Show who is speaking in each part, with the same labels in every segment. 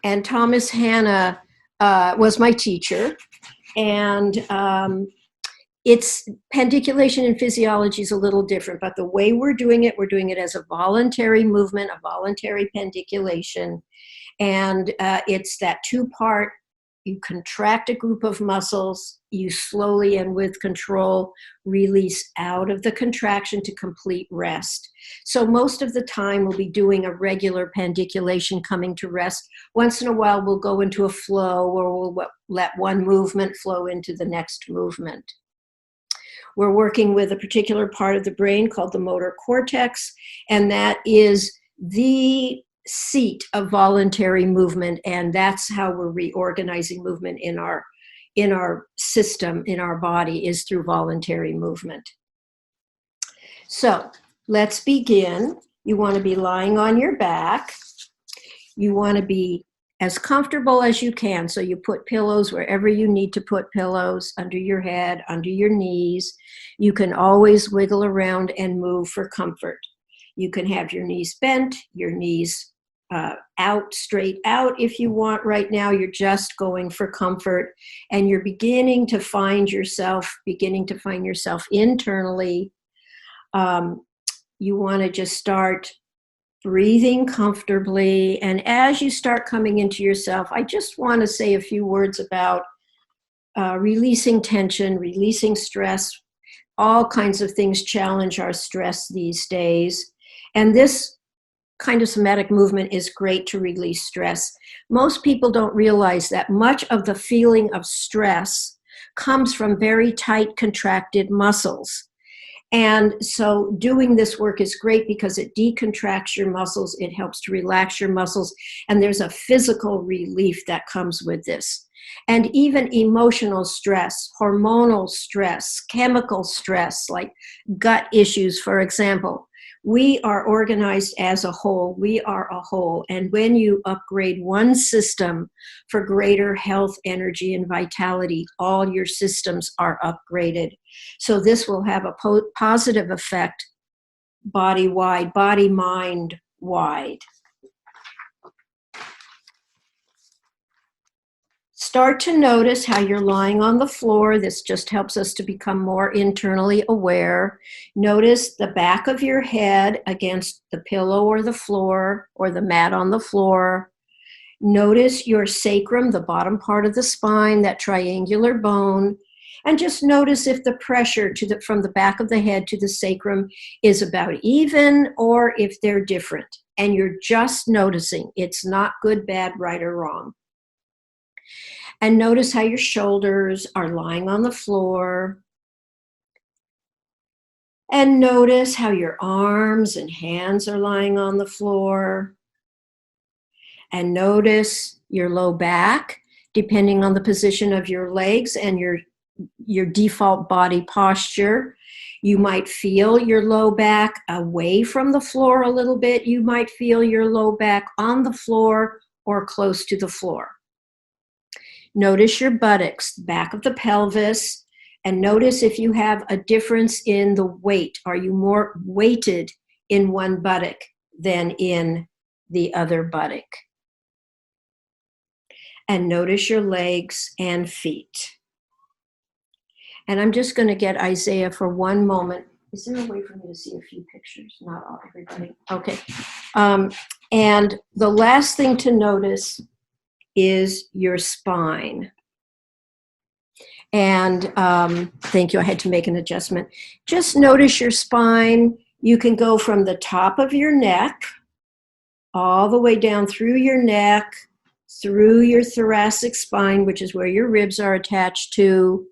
Speaker 1: And Thomas Hanna was my teacher. And it's pandiculation in physiology is a little different, but the way we're doing it as a voluntary movement, a voluntary pandiculation. And it's that two-part. You contract a group of muscles, you slowly and with control release out of the contraction to complete rest. So most of the time we'll be doing a regular pandiculation coming to rest. Once in a while we'll go into a flow, or we'll let one movement flow into the next movement. We're working with a particular part of the brain called the motor cortex, and that is the seat of voluntary movement, and that's how we're reorganizing movement in our system, in our body, is through voluntary movement. So let's begin. You want to be lying on your back. You want to be as comfortable as you can, so you put pillows wherever you need to put pillows, under your head, under your knees. You can always wiggle around and move for comfort. You can have your knees bent, your knees out, straight out if you want. Right now you're just going for comfort, and you're beginning to find yourself internally. You want to just start breathing comfortably, and as you start coming into yourself, I just want to say a few words about releasing tension, releasing stress. All kinds of things challenge our stress these days, and this kind of somatic movement is great to release stress. Most people don't realize that much of the feeling of stress comes from very tight, contracted muscles. And so doing this work is great because it decontracts your muscles, it helps to relax your muscles, and there's a physical relief that comes with this. And even emotional stress, hormonal stress, chemical stress, like gut issues, for example. We are organized as a whole. We are a whole. And when you upgrade one system for greater health, energy, and vitality, all your systems are upgraded. So this will have a positive effect body-wide, body-mind-wide. Start to notice how you're lying on the floor. This just helps us to become more internally aware. Notice the back of your head against the pillow or the floor or the mat on the floor. Notice your sacrum, the bottom part of the spine, that triangular bone. And just notice if the pressure from the back of the head to the sacrum is about even, or if they're different. And you're just noticing. It's not good, bad, right, or wrong. And notice how your shoulders are lying on the floor. And notice how your arms and hands are lying on the floor. And notice your low back, depending on the position of your legs and your default body posture. You might feel your low back away from the floor a little bit. You might feel your low back on the floor or close to the floor. Notice your buttocks, back of the pelvis, and notice if you have a difference in the weight. Are you more weighted in one buttock than in the other buttock? And notice your legs and feet. And I'm just going to get Isaiah for one moment. Is there a way for me to see a few pictures? Not all, everybody. Okay. And the last thing to notice is your spine. And thank you, I had to make an adjustment. Just notice your spine. You can go from the top of your neck all the way down through your neck, through your thoracic spine, which is where your ribs are attached to,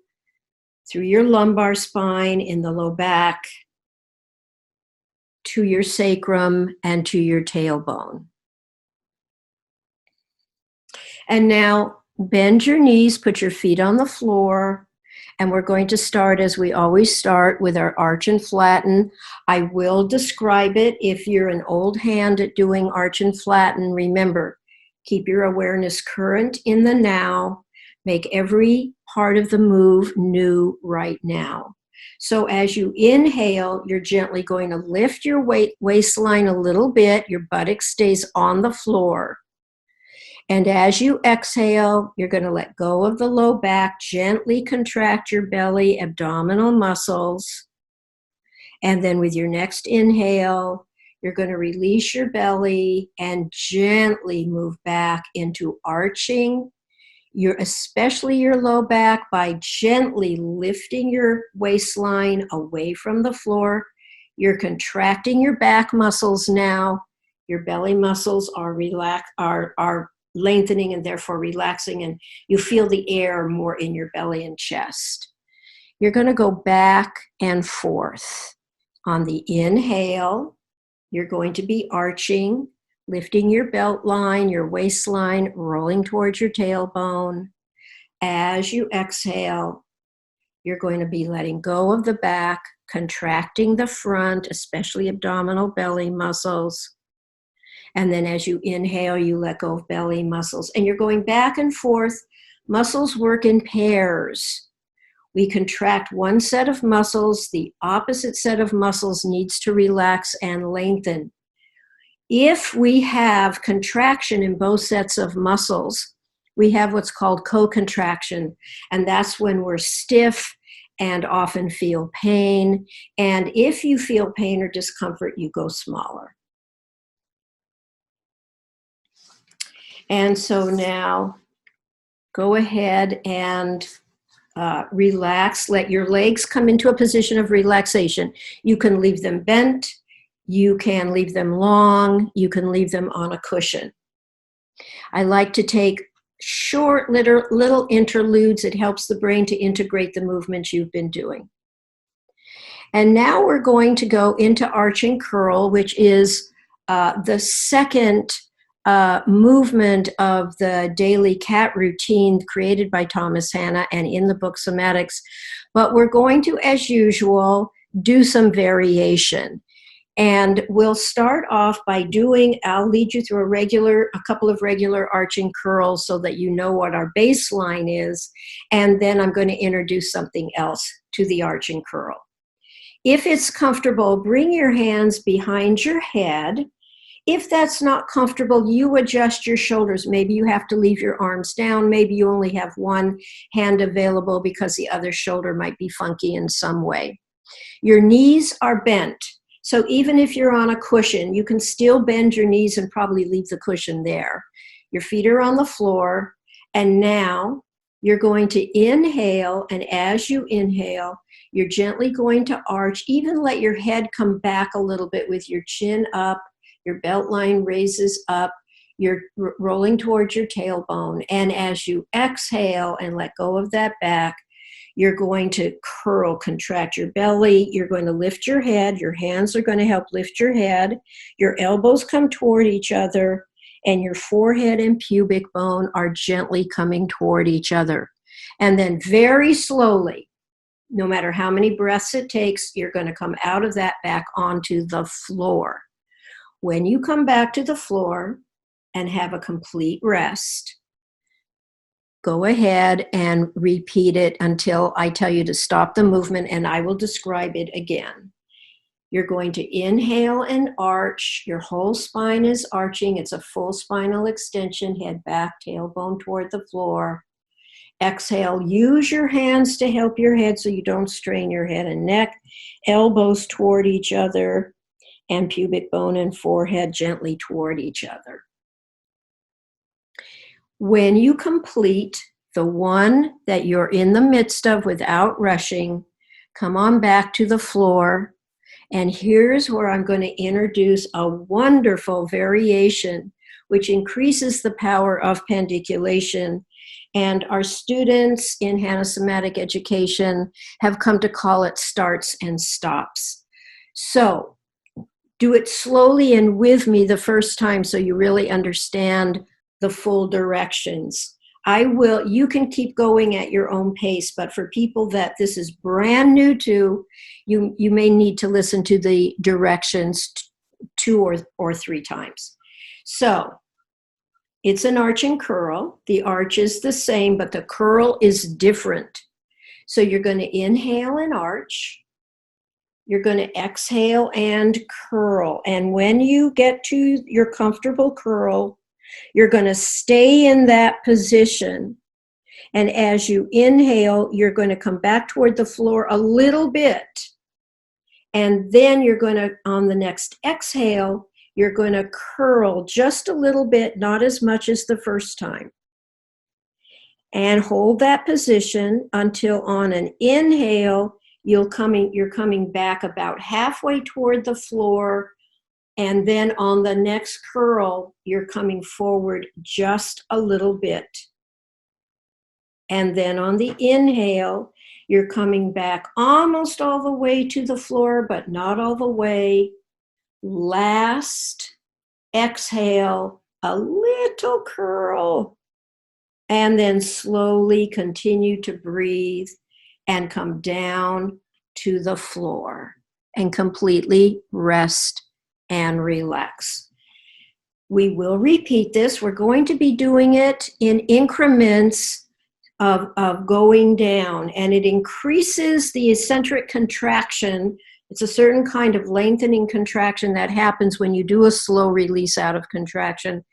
Speaker 1: through your lumbar spine in the low back, to your sacrum, and to your tailbone. And now bend your knees, put your feet on the floor, and we're going to start as we always start with our arch and flatten. I will describe it. If you're an old hand at doing arch and flatten, remember, keep your awareness current in the now. Make every part of the move new right now. So as you inhale, you're gently going to lift your waistline a little bit. Your buttock stays on the floor. And as you exhale, you're going to let go of the low back, gently contract your belly, abdominal muscles. And then with your next inhale, you're going to release your belly and gently move back into arching, especially your low back, by gently lifting your waistline away from the floor. You're contracting your back muscles now. Your belly muscles are lengthening and therefore relaxing, and you feel the air more in your belly and chest. You're going to go back and forth. On the inhale, you're going to be arching, lifting your belt line, your waistline, rolling towards your tailbone. As you exhale, you're going to be letting go of the back, contracting the front, especially abdominal belly muscles. And then as you inhale, you let go of belly muscles. And you're going back and forth. Muscles work in pairs. We contract one set of muscles. The opposite set of muscles needs to relax and lengthen. If we have contraction in both sets of muscles, we have what's called co-contraction, and that's when we're stiff and often feel pain. And if you feel pain or discomfort, you go smaller. And so now go ahead and relax. Let your legs come into a position of relaxation. You can leave them bent. You can leave them long. You can leave them on a cushion. I like to take short little interludes. It helps the brain to integrate the movements you've been doing. And now we're going to go into arch and curl, which is the second movement of the daily cat routine created by Thomas Hanna and in the book Somatics. But we're going to, as usual, do some variation. And we'll start off by I'll lead you through a couple of regular arching curls so that you know what our baseline is. And then I'm going to introduce something else to the arching curl. If it's comfortable, bring your hands behind your head. If that's not comfortable, you adjust your shoulders. Maybe you have to leave your arms down. Maybe you only have one hand available because the other shoulder might be funky in some way. Your knees are bent. So even if you're on a cushion, you can still bend your knees and probably leave the cushion there. Your feet are on the floor. And now you're going to inhale. And as you inhale, you're gently going to arch. Even let your head come back a little bit with your chin up. Your belt line raises up. You're rolling towards your tailbone. And as you exhale and let go of that back, you're going to curl, contract your belly. You're going to lift your head. Your hands are going to help lift your head. Your elbows come toward each other, and your forehead and pubic bone are gently coming toward each other. And then very slowly, no matter how many breaths it takes, you're going to come out of that back onto the floor. When you come back to the floor and have a complete rest, go ahead and repeat it until I tell you to stop the movement, and I will describe it again. You're going to inhale and arch. Your whole spine is arching. It's a full spinal extension, head back, tailbone toward the floor. Exhale, use your hands to help your head so you don't strain your head and neck. Elbows toward each other, and pubic bone and forehead gently toward each other. When you complete the one that you're in the midst of without rushing, come on back to the floor. And here's where I'm going to introduce a wonderful variation which increases the power of pandiculation. And our students in Hanna Somatic Education have come to call it starts and stops. So do it slowly and with me the first time so you really understand the full directions. You can keep going at your own pace, but for people that this is brand new to, you may need to listen to the directions 2 or 3 times. So it's an arch and curl. The arch is the same, but the curl is different. So you're going to inhale and arch. You're going to exhale and curl. And when you get to your comfortable curl, You're going to stay in that position. And as you inhale, you're going to come back toward the floor a little bit. And then you're going to, on the next exhale, you're going to curl just a little bit, not as much as the first time. And hold that position until on an inhale, you're coming back about halfway toward the floor. And then on the next curl, you're coming forward just a little bit. And then on the inhale, you're coming back almost all the way to the floor, but not all the way. Last exhale, a little curl. And then slowly continue to breathe and come down to the floor and completely rest and relax. We will repeat this. We're going to be doing it in increments of going down, and it increases the eccentric contraction. It's a certain kind of lengthening contraction that happens when you do a slow release out of contraction.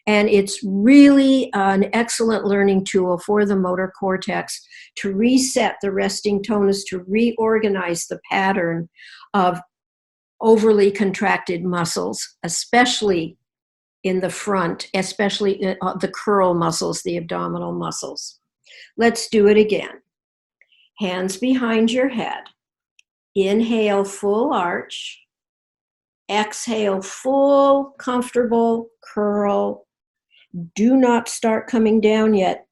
Speaker 1: And it's really an excellent learning tool for the motor cortex to reset the resting tonus, to reorganize the pattern of overly contracted muscles, especially in the front, especially the curl muscles, the abdominal muscles. Let's do it again. Hands behind your head. Inhale, full arch. Exhale, full, comfortable curl. Do not start coming down yet.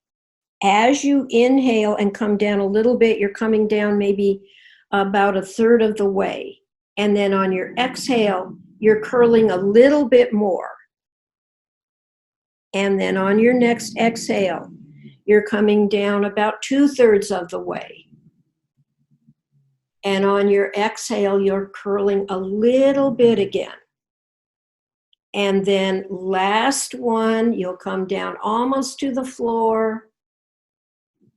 Speaker 1: As you inhale and come down a little bit, you're coming down maybe about a third of the way. And then on your exhale, you're curling a little bit more. And then on your next exhale, you're coming down about 2/3 of the way. And on your exhale, you're curling a little bit again. And then last one, you'll come down almost to the floor.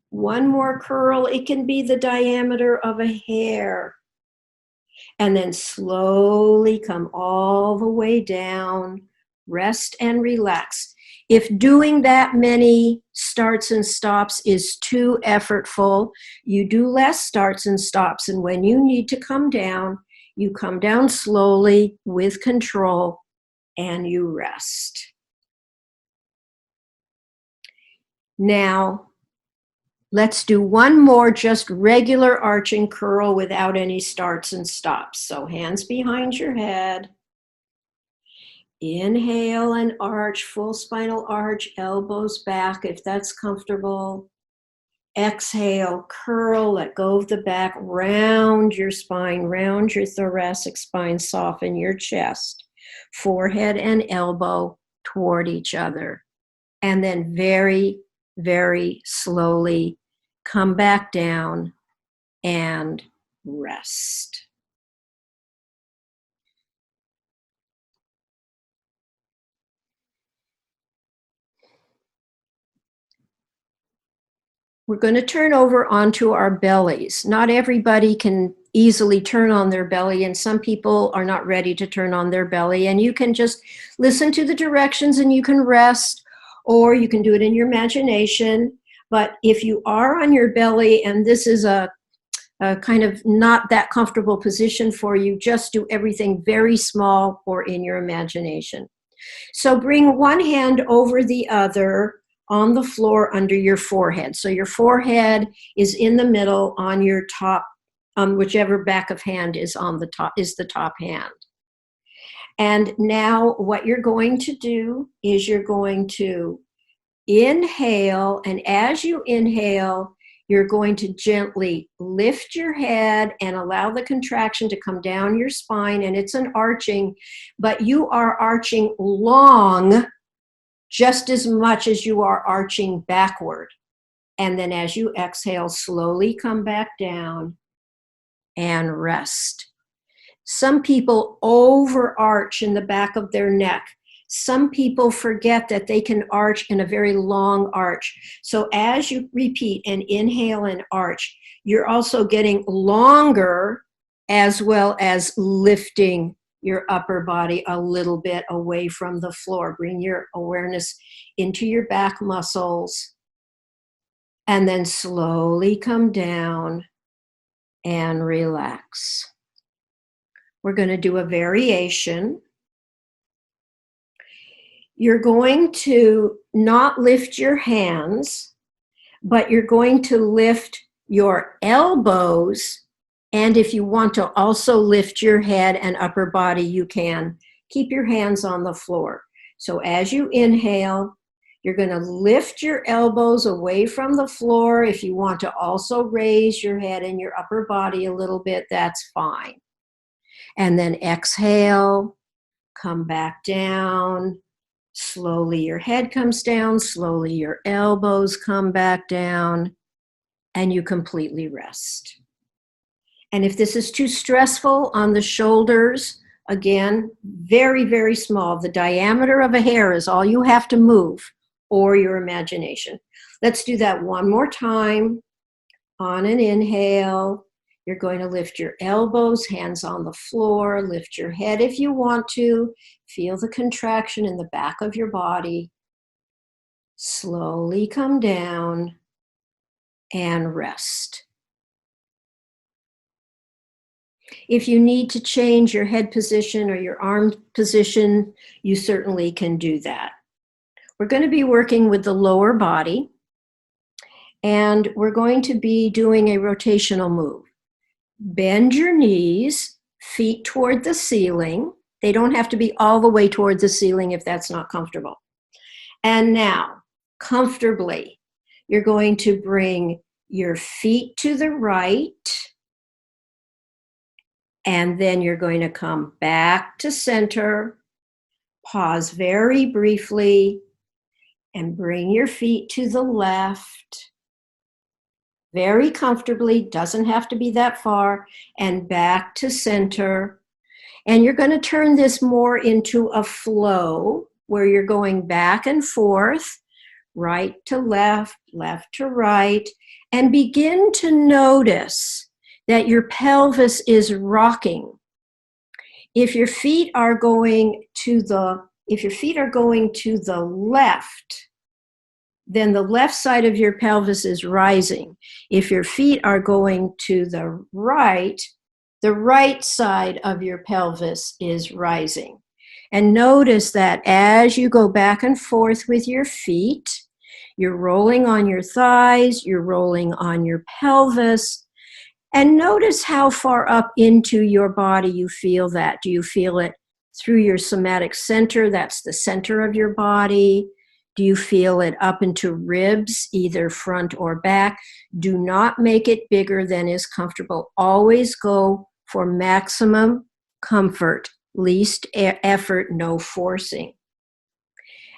Speaker 1: One more curl. It can be the diameter of a hair. And then slowly come all the way down. Rest and relax. If doing that many starts and stops is too effortful, you do less starts and stops. And when you need to come down, you come down slowly with control and you rest. Now, let's do one more just regular arching curl without any starts and stops. So hands behind your head. Inhale and arch, full spinal arch, elbows back if that's comfortable. Exhale, curl, let go of the back, round your spine, round your thoracic spine, soften your chest, forehead and elbow toward each other. And then very, very slowly come back down and rest. We're going to turn over onto our bellies. Not everybody can easily turn on their belly, and some people are not ready to turn on their belly. And you can just listen to the directions and you can rest, or you can do it in your imagination. But if you are on your belly and this is a kind of not that comfortable position for you, just do everything very small or in your imagination. So bring one hand over the other on the floor under your forehead. So your forehead is in the middle on your top, whichever back of hand is on the top, is the top hand. And now what you're going to do is you're going to inhale, and as you inhale, you're going to gently lift your head and allow the contraction to come down your spine, and it's an arching, but you are arching long just as much as you are arching backward. And then as you exhale, slowly come back down and rest. Some people overarch in the back of their neck. Some people forget that they can arch in a very long arch. So as you repeat and inhale and arch, you're also getting longer as well as lifting your upper body a little bit away from the floor. Bring your awareness into your back muscles, and then slowly come down and relax. We're going to do a variation. You're going to not lift your hands, but you're going to lift your elbows. And if you want to also lift your head and upper body, you can. Keep your hands on the floor. So as you inhale, you're going to lift your elbows away from the floor. If you want to also raise your head and your upper body a little bit, that's fine. And then exhale, come back down. Slowly your head comes down, slowly your elbows come back down, and you completely rest. And if this is too stressful on the shoulders, again, very, very small. The diameter of a hair is all you have to move, or your imagination. Let's do that one more time. On an inhale, you're going to lift your elbows, hands on the floor, lift your head if you want to. Feel the contraction in the back of your body. Slowly come down and rest. If you need to change your head position or your arm position, you certainly can do that. We're going to be working with the lower body, and we're going to be doing a rotational move. Bend your knees, feet toward the ceiling. They don't have to be all the way toward the ceiling if that's not comfortable. And now, comfortably, you're going to bring your feet to the right, and then you're going to come back to center. Pause very briefly, and bring your feet to the left. Very comfortably, doesn't have to be that far, and back to center. And you're going to turn this more into a flow where you're going back and forth, right to left, left to right, and begin to notice that your pelvis is rocking. If your feet are going to the left, then the left side of your pelvis is rising. If your feet are going to the right side of your pelvis is rising. And notice that as you go back and forth with your feet, you're rolling on your thighs, you're rolling on your pelvis, and notice how far up into your body you feel that. Do you feel it through your somatic center? That's the center of your body. Do you feel it up into ribs, either front or back? Do not make it bigger than is comfortable. Always go for maximum comfort, least effort, no forcing.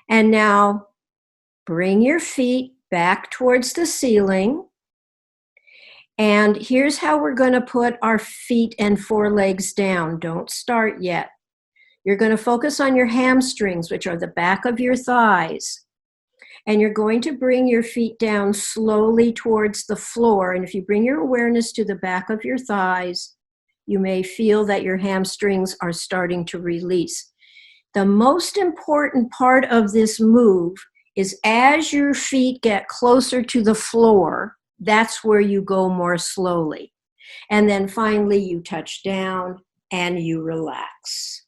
Speaker 1: And now bring your feet back towards the ceiling. And here's how we're going to put our feet and forelegs down. Don't start yet. You're going to focus on your hamstrings, which are the back of your thighs. And you're going to bring your feet down slowly towards the floor. And if you bring your awareness to the back of your thighs, you may feel that your hamstrings are starting to release. The most important part of this move is as your feet get closer to the floor, that's where you go more slowly. And then finally you touch down and you relax.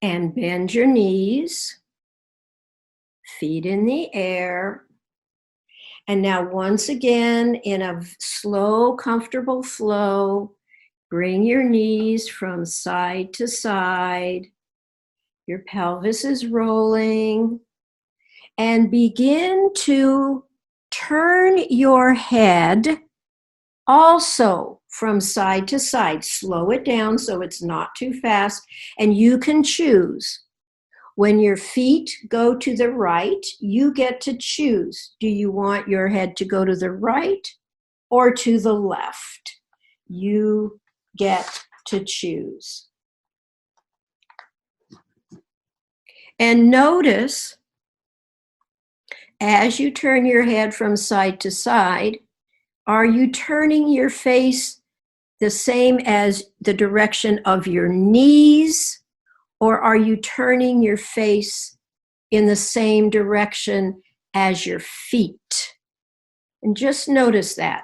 Speaker 1: And bend your knees, feet in the air. And now once again, in a slow, comfortable flow, bring your knees from side to side. Your pelvis is rolling. And begin to turn your head also from side to side. Slow it down so it's not too fast. And you can choose. When your feet go to the right, you get to choose. Do you want your head to go to the right or to the left? You get to choose. And notice, as you turn your head from side to side, are you turning your face the same as the direction of your knees, or are you turning your face in the same direction as your feet? And just notice that.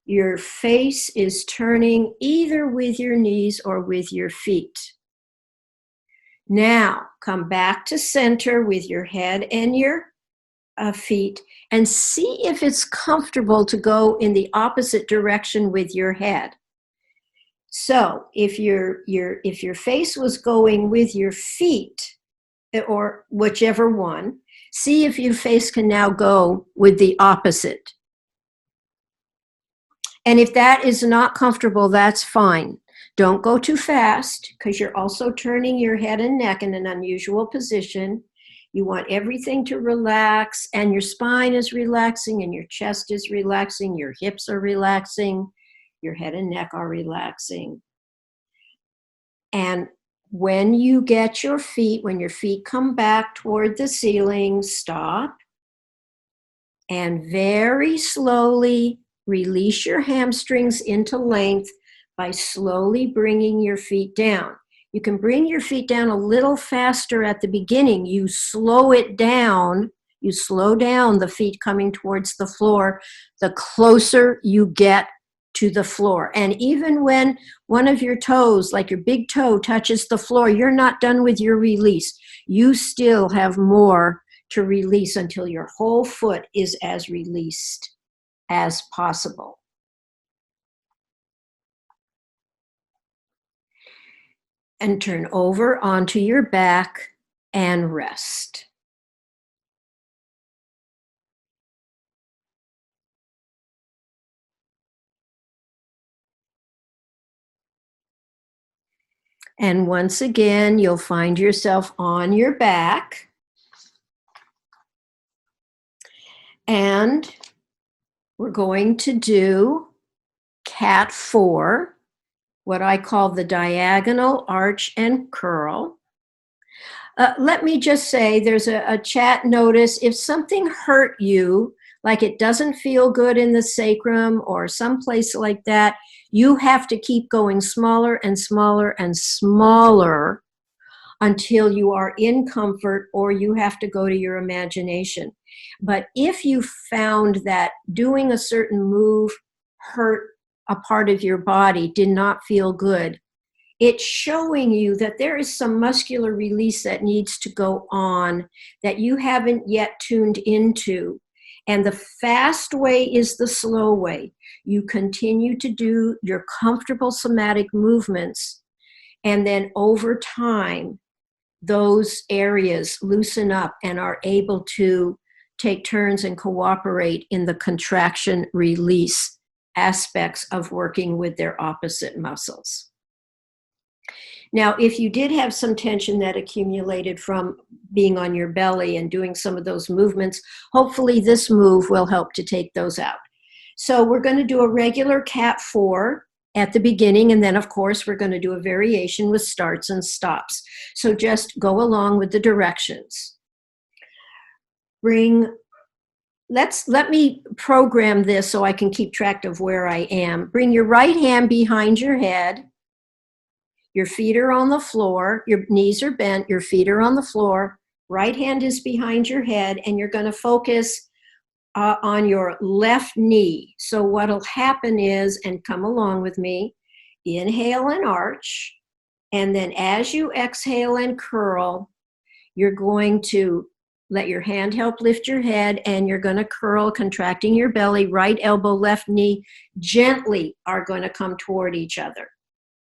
Speaker 1: Your face is turning either with your knees or with your feet. Now, come back to center with your head and your feet and see if it's comfortable to go in the opposite direction with your head. So if your face was going with your feet, or whichever one, see if your face can now go with the opposite. And if that is not comfortable, that's fine. Don't go too fast, because you're also turning your head and neck in an unusual position. You want everything to relax, and your spine is relaxing, and your chest is relaxing, your hips are relaxing, your head and neck are relaxing. And when you get your feet, when your feet come back toward the ceiling, stop and very slowly release your hamstrings into length by slowly bringing your feet down. You can bring your feet down a little faster at the beginning. You slow it down. You slow down the feet coming towards the floor the closer you get to the floor. And even when one of your toes, like your big toe, touches the floor, you're not done with your release. You still have more to release until your whole foot is as released as possible. And turn over onto your back and rest. And once again, you'll find yourself on your back. And we're going to do cat 4, what I call the diagonal arch and curl. Let me just say, there's a chat notice. If something hurt you, like it doesn't feel good in the sacrum or someplace like that, you have to keep going smaller and smaller and smaller until you are in comfort, or you have to go to your imagination. But if you found that doing a certain move hurt a part of your body, did not feel good, it's showing you that there is some muscular release that needs to go on that you haven't yet tuned into. And the fast way is the slow way. You continue to do your comfortable somatic movements, and then over time, those areas loosen up and are able to take turns and cooperate in the contraction release aspects of working with their opposite muscles. Now, if you did have some tension that accumulated from being on your belly and doing some of those movements, hopefully this move will help to take those out. So we're going to do a regular cat 4 at the beginning, and then of course we're going to do a variation with starts and stops. So just go along with the directions. Let me program this so I can keep track of where I am. Bring your right hand behind your head. Your feet are on the floor, your knees are bent, your feet are on the floor, right hand is behind your head, and you're going to focus on your left knee. So what'll happen is, and come along with me, inhale and arch, and then as you exhale and curl, you're going to let your hand help lift your head, and you're going to curl, contracting your belly. Right elbow, left knee gently are going to come toward each other.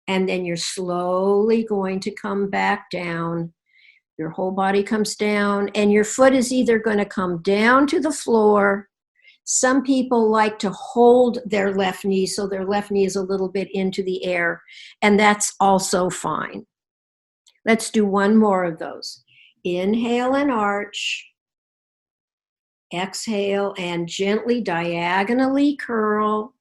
Speaker 1: And then you're slowly going to come back down. Your whole body comes down, and your foot is either going to come down to the floor. Some people like to hold their left knee, so their left knee is a little bit into the air, and that's also fine. Let's do one more of those. Inhale and arch. Exhale and gently diagonally curl.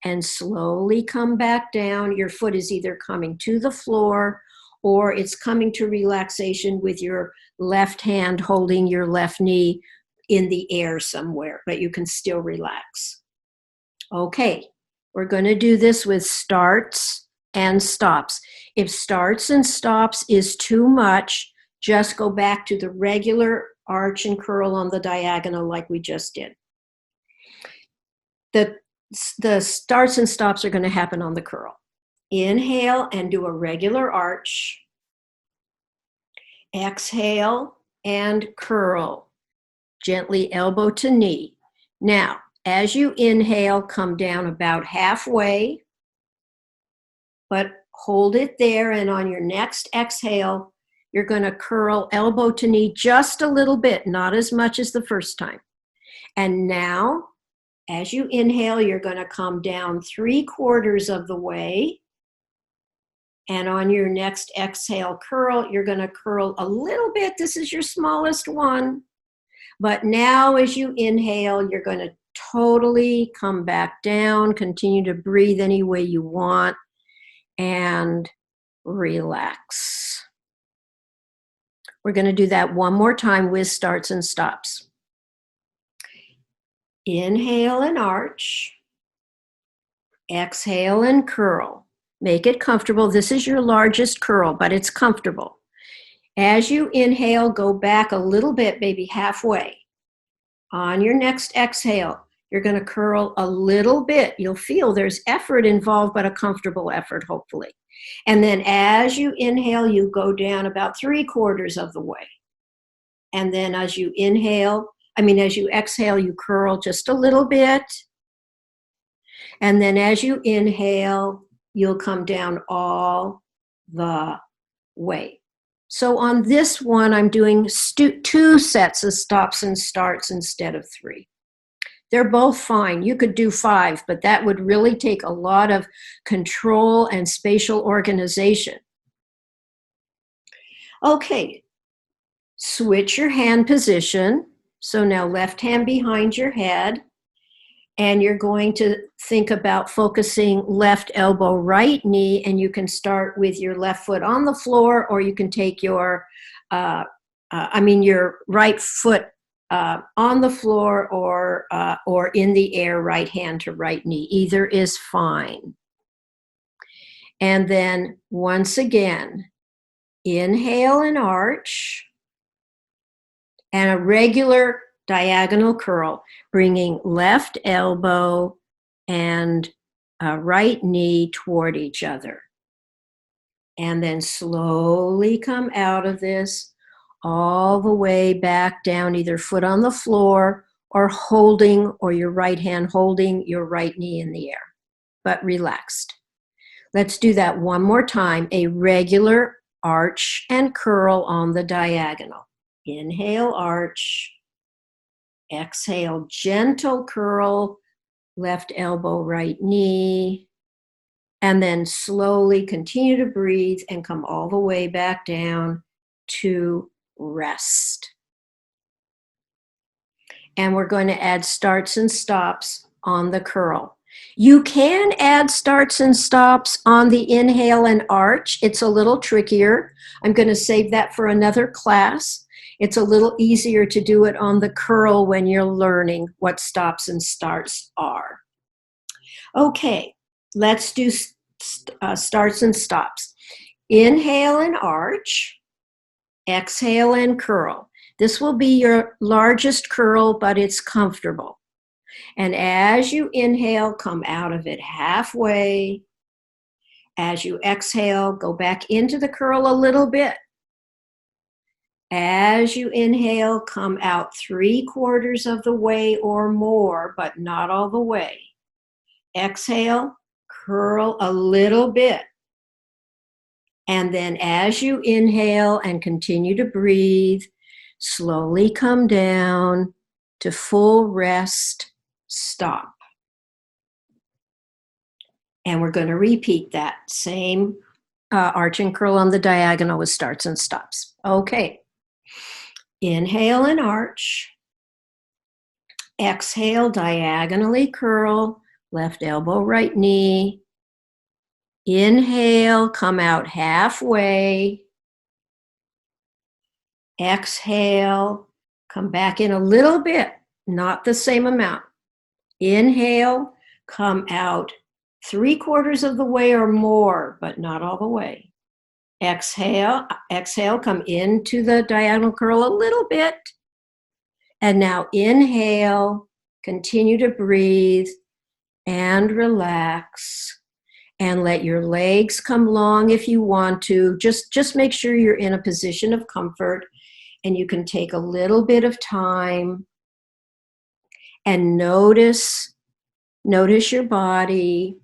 Speaker 1: And slowly come back down. Your foot is either coming to the floor or it's coming to relaxation with your left hand holding your left knee in the air somewhere, but you can still relax. Okay, We're going to do this with starts and stops. If starts and stops is too much, just go back to the regular arch and curl on the diagonal like we just did. The starts and stops are going to happen on the curl. Inhale and do a regular arch. Exhale and curl. Gently elbow to knee. Now, as you inhale, come down about halfway, but hold it there, and on your next exhale, you're going to curl elbow to knee just a little bit, not as much as the first time. And now, as you inhale, you're going to come down 3/4 of the way, and on your next exhale curl, you're going to curl a little bit. This is your smallest one. But now as you inhale, you're going to totally come back down, continue to breathe any way you want, and relax. We're going to do that one more time with starts and stops. Inhale and arch. Exhale and curl. Make it comfortable. This is your largest curl, but it's comfortable. As you inhale, go back a little bit, maybe halfway. On your next exhale, you're going to curl a little bit. You'll feel there's effort involved, but a comfortable effort, hopefully. And then as you inhale, you go down about 3/4 of the way. And then as you exhale, you curl just a little bit. And then as you inhale, you'll come down all the way. So on this one, I'm doing 2 sets of stops and starts instead of 3. They're both fine. You could do 5, but that would really take a lot of control and spatial organization. Okay, switch your hand position. So now left hand behind your head, and you're going to think about focusing left elbow, right knee, and you can start with your left foot on the floor, or you can take your right foot on the floor or in the air, right hand to right knee. Either is fine. And then once again, inhale and arch, and a regular diagonal curl, bringing left elbow and right knee toward each other. And then slowly come out of this all the way back down, either foot on the floor or your right hand holding your right knee in the air, but relaxed. Let's do that one more time. A regular arch and curl on the diagonal. Inhale, arch. Exhale, gentle curl, left elbow, right knee. And then slowly continue to breathe and come all the way back down to rest. And we're going to add starts and stops on the curl. You can add starts and stops on the inhale and arch. It's a little trickier. I'm going to save that for another class. It's a little easier to do it on the curl when you're learning what stops and starts are. Okay, let's do starts and stops. Inhale and arch. Exhale and curl. This will be your largest curl, but it's comfortable. And as you inhale, come out of it halfway. As you exhale, go back into the curl a little bit. As you inhale, come out 3/4 of the way or more, but not all the way. Exhale, curl a little bit. And then as you inhale and continue to breathe, slowly come down to full rest, stop. And we're going to repeat that same arch and curl on the diagonal with starts and stops. Okay. Inhale and arch. Exhale, diagonally curl, left elbow, right knee. Inhale, come out halfway. Exhale, come back in a little bit, not the same amount. Inhale, come out 3/4 of the way or more, but not all the way. Exhale, exhale, come into the diagonal curl a little bit. And now inhale, continue to breathe and relax. And let your legs come long if you want to. Just make sure you're in a position of comfort, and you can take a little bit of time and notice your body.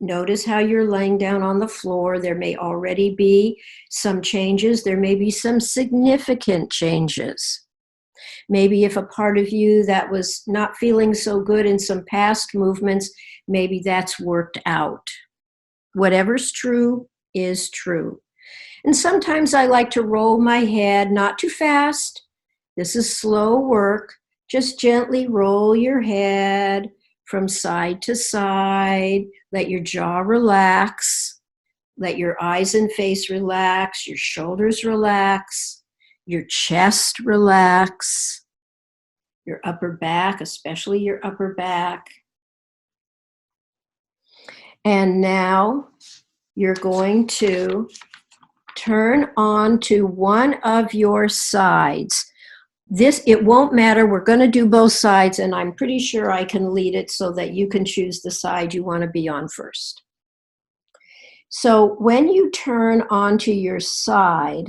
Speaker 1: Notice how you're laying down on the floor. There may already be some changes. There may be some significant changes. Maybe if a part of you that was not feeling so good in some past movements, maybe that's worked out. Whatever's true is true. And sometimes I like to roll my head, not too fast. This is slow work. Just gently roll your head from side to side. Let your jaw relax. Let your eyes and face relax. Your shoulders relax. Your chest relax. Your upper back, especially your upper back. And now you're going to turn on to one of your sides. It won't matter. We're going to do both sides, and I'm pretty sure I can lead it so that you can choose the side you want to be on first. So when you turn onto your side,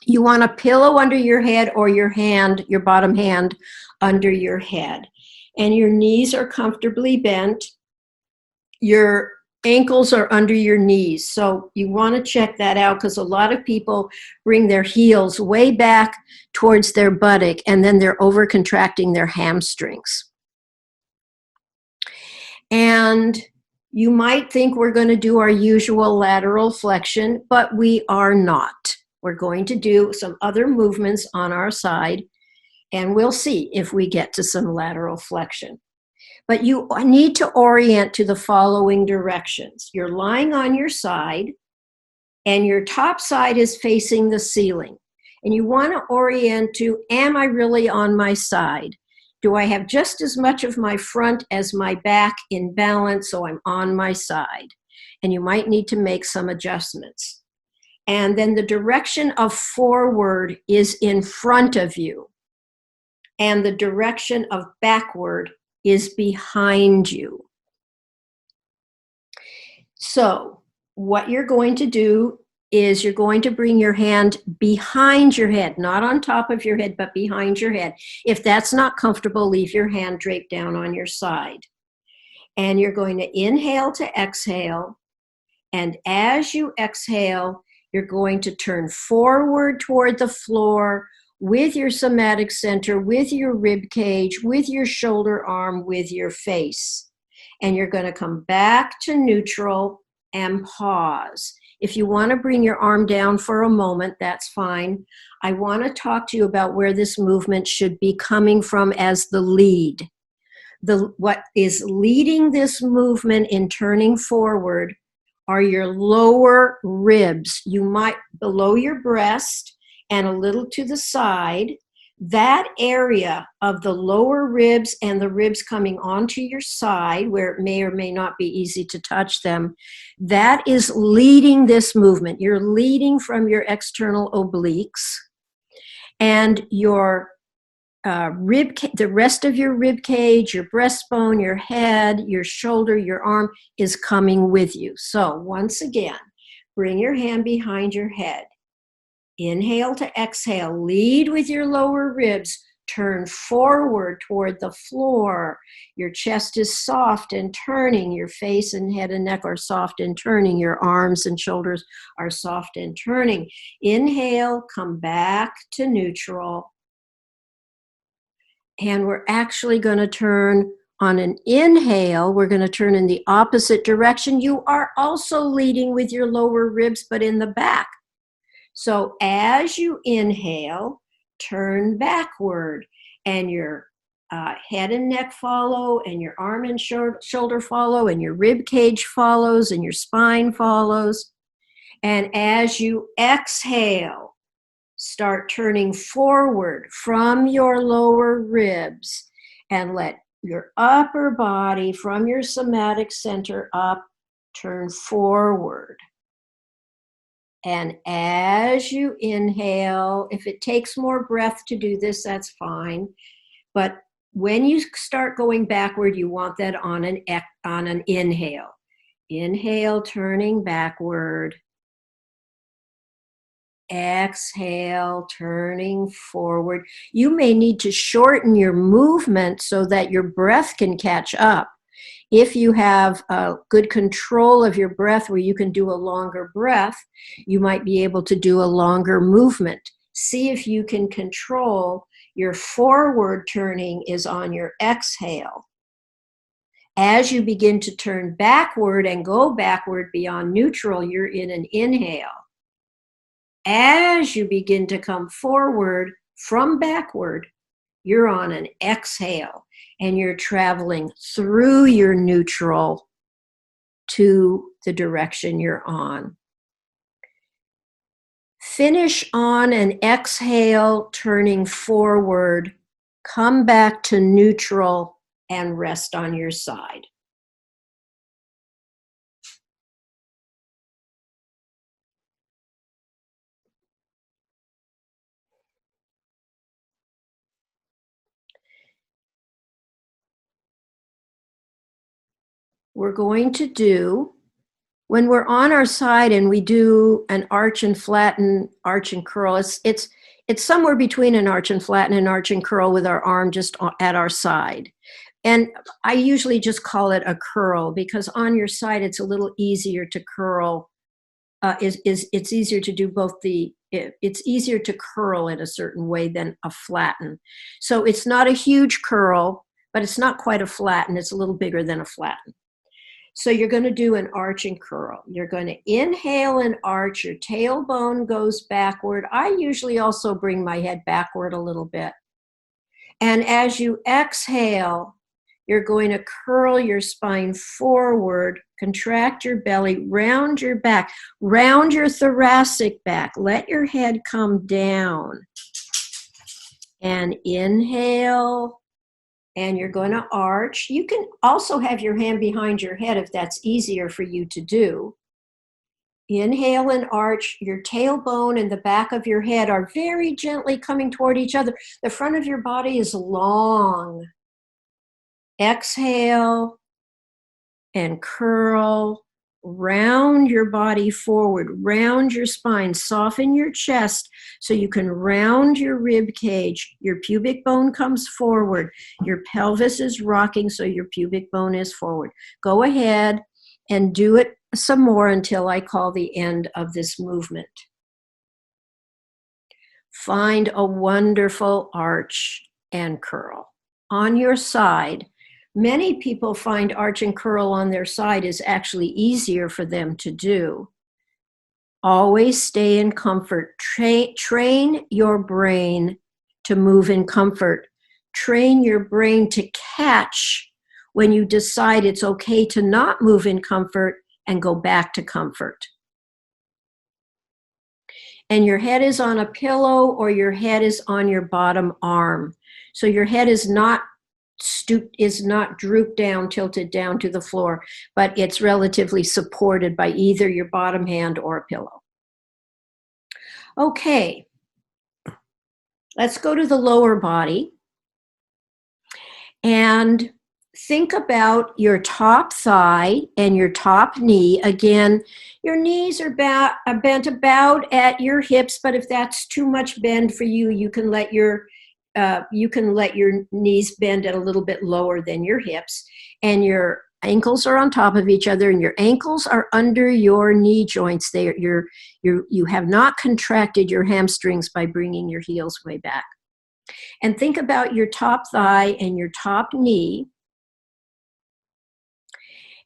Speaker 1: you want a pillow under your head or your hand, your bottom hand under your head. And your knees are comfortably bent. Your ankles are under your knees. So you want to check that out, because a lot of people bring their heels way back towards their buttock, and then they're over contracting their hamstrings. And you might think we're going to do our usual lateral flexion, but we are not. We're going to do some other movements on our side, and we'll see if we get to some lateral flexion. But you need to orient to the following directions. You're lying on your side, and your top side is facing the ceiling. And you want to orient to, am I really on my side? Do I have just as much of my front as my back in balance, so I'm on my side? And you might need to make some adjustments. And then the direction of forward is in front of you, and the direction of backward is behind you. So what you're going to do is you're going to bring your hand behind your head, not on top of your head, but behind your head. If that's not comfortable, leave your hand draped down on your side. And you're going to inhale to exhale. And as you exhale, you're going to turn forward toward the floor with your somatic center, with your rib cage, with your shoulder arm, with your face. And you're going to come back to neutral and pause. If you want to bring your arm down for a moment, that's fine. I want to talk to you about where this movement should be coming from as the lead. What is leading this movement in turning forward are your lower ribs. You might, below your breast and a little to the side, that area of the lower ribs and the ribs coming onto your side, where it may or may not be easy to touch them, that is leading this movement. You're leading from your external obliques, and your the rest of your rib cage, your breastbone, your head, your shoulder, your arm is coming with you. So once again, bring your hand behind your head. Inhale to exhale. Lead with your lower ribs. Turn forward toward the floor. Your chest is soft and turning. Your face and head and neck are soft and turning. Your arms and shoulders are soft and turning. Inhale, come back to neutral. And we're actually going to turn on an inhale. We're going to turn in the opposite direction. You are also leading with your lower ribs, but in the back. So as you inhale, turn backward, and your head and neck follow, and your arm and shoulder follow, and your rib cage follows, and your spine follows. And as you exhale, start turning forward from your lower ribs, and let your upper body from your somatic center up, turn forward. And as you inhale, if it takes more breath to do this, that's fine. But when you start going backward, you want that on an inhale. Inhale, turning backward. Exhale, turning forward. You may need to shorten your movement so that your breath can catch up. If you have good control of your breath where you can do a longer breath, you might be able to do a longer movement. See if you can control your forward turning is on your exhale. As you begin to turn backward and go backward beyond neutral, you're in an inhale. As you begin to come forward from backward, you're on an exhale and you're traveling through your neutral to the direction you're on. Finish on an exhale, turning forward, come back to neutral and rest on your side. We're going to do, when we're on our side and we do an arch and flatten, arch and curl, it's somewhere between an arch and flatten and arch and curl with our arm just at our side. And I usually just call it a curl because on your side it's a little easier to curl. It's easier to do both it's easier to curl in a certain way than a flatten. So it's not a huge curl, but it's not quite a flatten. It's a little bigger than a flatten. So you're going to do an arch and curl. You're going to inhale and arch. Your tailbone goes backward. I usually also bring my head backward a little bit. And as you exhale, you're going to curl your spine forward, contract your belly, round your back, round your thoracic back. Let your head come down. And inhale. And you're going to arch. You can also have your hand behind your head if that's easier for you to do. Inhale and arch. Your tailbone and the back of your head are very gently coming toward each other. The front of your body is long. Exhale and curl. Round your body forward, round your spine, soften your chest so you can round your rib cage. Your pubic bone comes forward. Your pelvis is rocking so your pubic bone is forward. Go ahead and do it some more until I call the end of this movement. Find a wonderful arch and curl. On your side, many people find arch and curl on their side is actually easier for them to do. Always stay in comfort. Train your brain to move in comfort. Train your brain to catch when you decide it's okay to not move in comfort and go back to comfort. And your head is on a pillow or your head is on your bottom arm. So your head is not drooped down, tilted down to the floor, but it's relatively supported by either your bottom hand or a pillow. Okay, let's go to the lower body and think about your top thigh and your top knee. Again, your knees are bent about at your hips, but if that's too much bend for you, you can let your knees bend at a little bit lower than your hips, and your ankles are on top of each other, and your ankles are under your knee joints. You have not contracted your hamstrings by bringing your heels way back. And think about your top thigh and your top knee,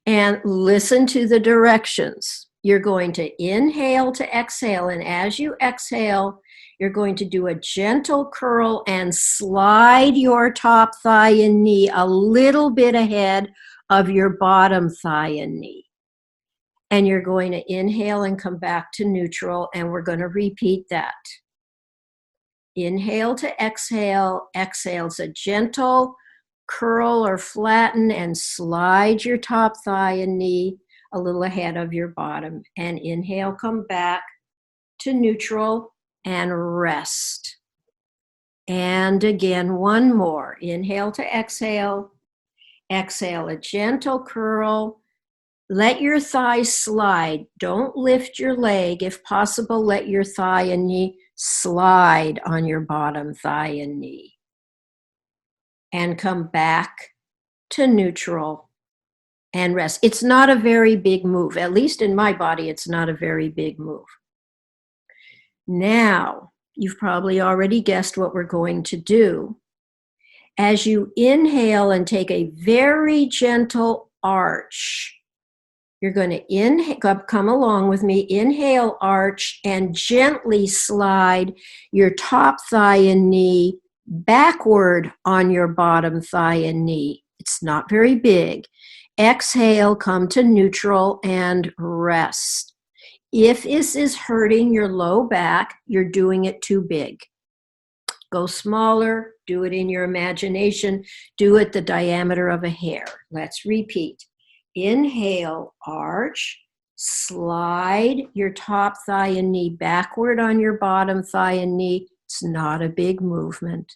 Speaker 1: and listen to the directions. You're going to inhale to exhale, and as you exhale, you're going to do a gentle curl and slide your top thigh and knee a little bit ahead of your bottom thigh and knee. And you're going to inhale and come back to neutral, and we're going to repeat that. Inhale to exhale. Exhale is a gentle curl or flatten and slide your top thigh and knee a little ahead of your bottom. And inhale, come back to neutral and rest. And again, one more. Inhale to exhale. Exhale, a gentle curl. Let your thighs slide. Don't lift your leg. If possible, let your thigh and knee slide on your bottom thigh and knee. And come back to neutral and rest. It's not a very big move. At least in my body, it's not a very big move. Now, you've probably already guessed what we're going to do. As you inhale and take a very gentle arch, you're going to inhale, come along with me, inhale, arch, and gently slide your top thigh and knee backward on your bottom thigh and knee. It's not very big. Exhale, come to neutral and rest. If this is hurting your low back, you're doing it too big. Go smaller, do it in your imagination, do it the diameter of a hair. Let's repeat. Inhale, arch, slide your top thigh and knee backward on your bottom thigh and knee. It's not a big movement.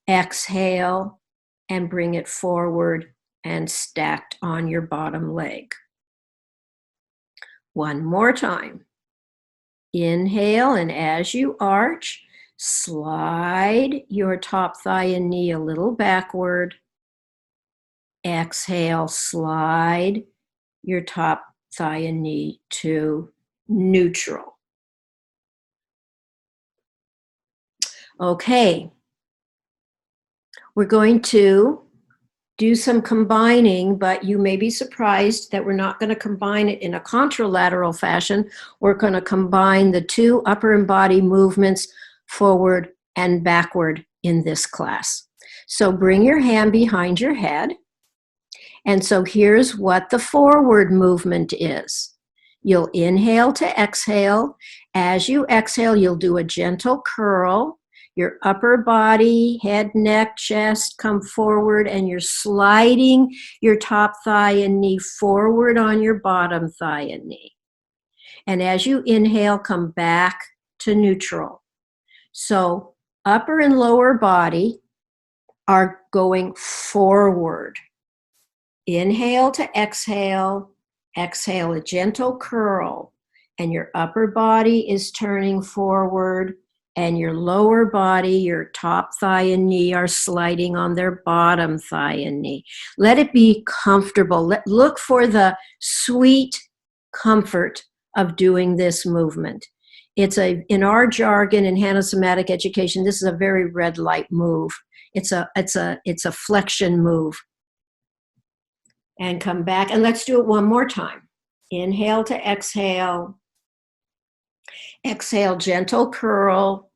Speaker 1: Exhale and bring it forward and stacked on your bottom leg. One more time. Inhale, and as you arch, slide your top thigh and knee a little backward. Exhale, slide your top thigh and knee to neutral. Okay, we're going to do some combining, but you may be surprised that we're not going to combine it in a contralateral fashion. We're going to combine the two upper body movements forward and backward in this class. So bring your hand behind your head. And so here's what the forward movement is. You'll inhale to exhale. As you exhale, you'll do a gentle curl. Your upper body, head, neck, chest come forward, and you're sliding your top thigh and knee forward on your bottom thigh and knee. And as you inhale, come back to neutral. So upper and lower body are going forward. Inhale to exhale. Exhale, a gentle curl, and your upper body is turning forward, and your lower body, your top thigh and knee are sliding on their bottom thigh and knee. Let it be comfortable. Look for the sweet comfort of doing this movement. In our jargon in Hannah Somatic Education, this is a very red light move. It's a flexion move. And come back, and let's do it one more time. Inhale to exhale. Exhale, gentle curl.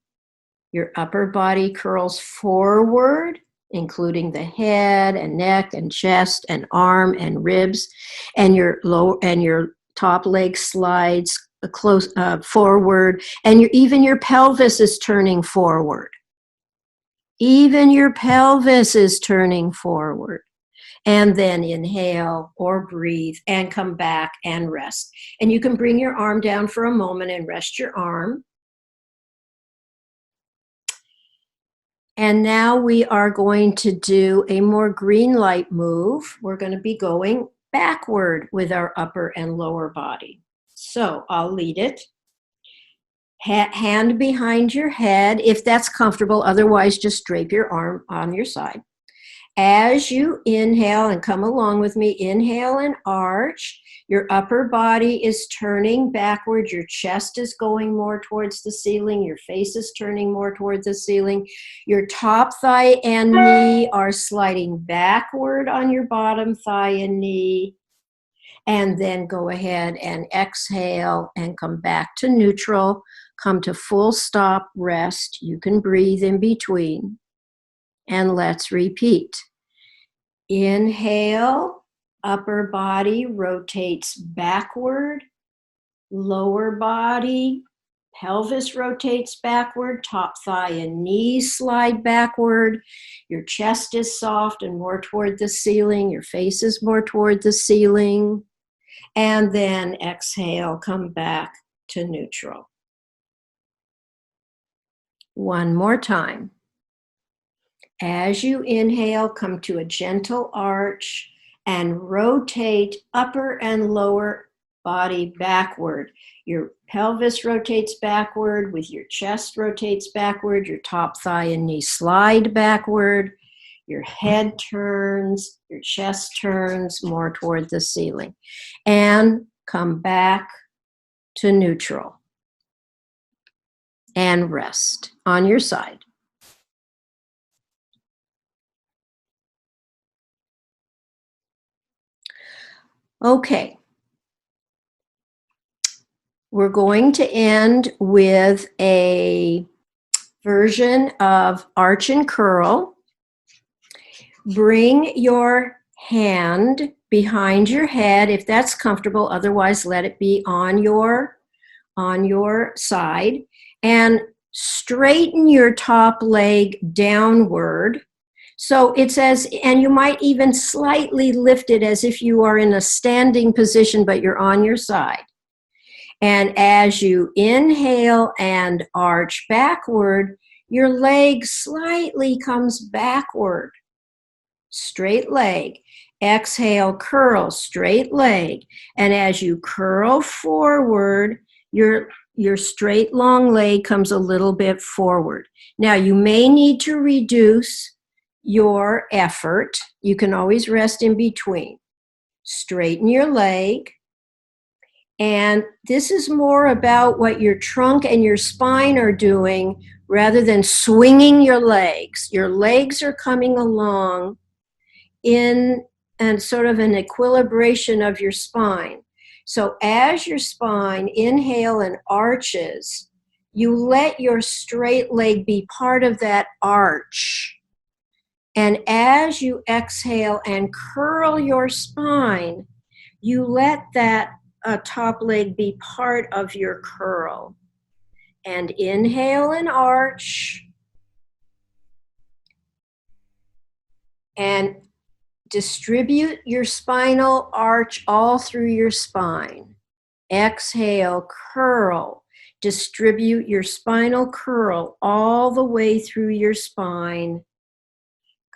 Speaker 1: Your upper body curls forward, including the head and neck and chest and arm and ribs, and your top leg slides close forward, and even your pelvis is turning forward. Even your pelvis is turning forward. And then inhale or breathe and come back and rest. And you can bring your arm down for a moment and rest your arm. And now we are going to do a more green light move. We're going to be going backward with our upper and lower body. So I'll lead it. Hand behind your head, if that's comfortable. Otherwise, just drape your arm on your side. As you inhale, and come along with me, inhale and arch. Your upper body is turning backward. Your chest is going more towards the ceiling. Your face is turning more towards the ceiling. Your top thigh and knee are sliding backward on your bottom thigh and knee. And then go ahead and exhale and come back to neutral. Come to full stop, rest. You can breathe in between. And let's repeat. Inhale, upper body rotates backward, lower body pelvis rotates backward, top thigh and knees slide backward. Your chest is soft and more toward the ceiling. Your face is more toward the ceiling. And then exhale, come back to neutral. One more time. As you inhale, come to a gentle arch and rotate upper and lower body backward. Your pelvis rotates backward, with your chest rotates backward, your top thigh and knee slide backward, your head turns, your chest turns more toward the ceiling. And come back to neutral. And rest on your side. Okay. We're going to end with a version of arch and curl. Bring your hand behind your head if that's comfortable. Otherwise, let it be on your side. And straighten your top leg downward. So it's and you might even slightly lift it as if you are in a standing position, but you're on your side. And as you inhale and arch backward, your leg slightly comes backward. Straight leg. Exhale, curl, straight leg. And as you curl forward, your straight long leg comes a little bit forward. Now, you may need to reduce your effort. You can always rest in between. Straighten your leg. And this is more about what your trunk and your spine are doing rather than swinging your legs. Your legs are coming along in and sort of an equilibration of your spine. So as your spine inhale and arches, you let your straight leg be part of that arch. And as you exhale and curl your spine, you let that top leg be part of your curl. And inhale and arch. And distribute your spinal arch all through your spine. Exhale, curl. Distribute your spinal curl all the way through your spine.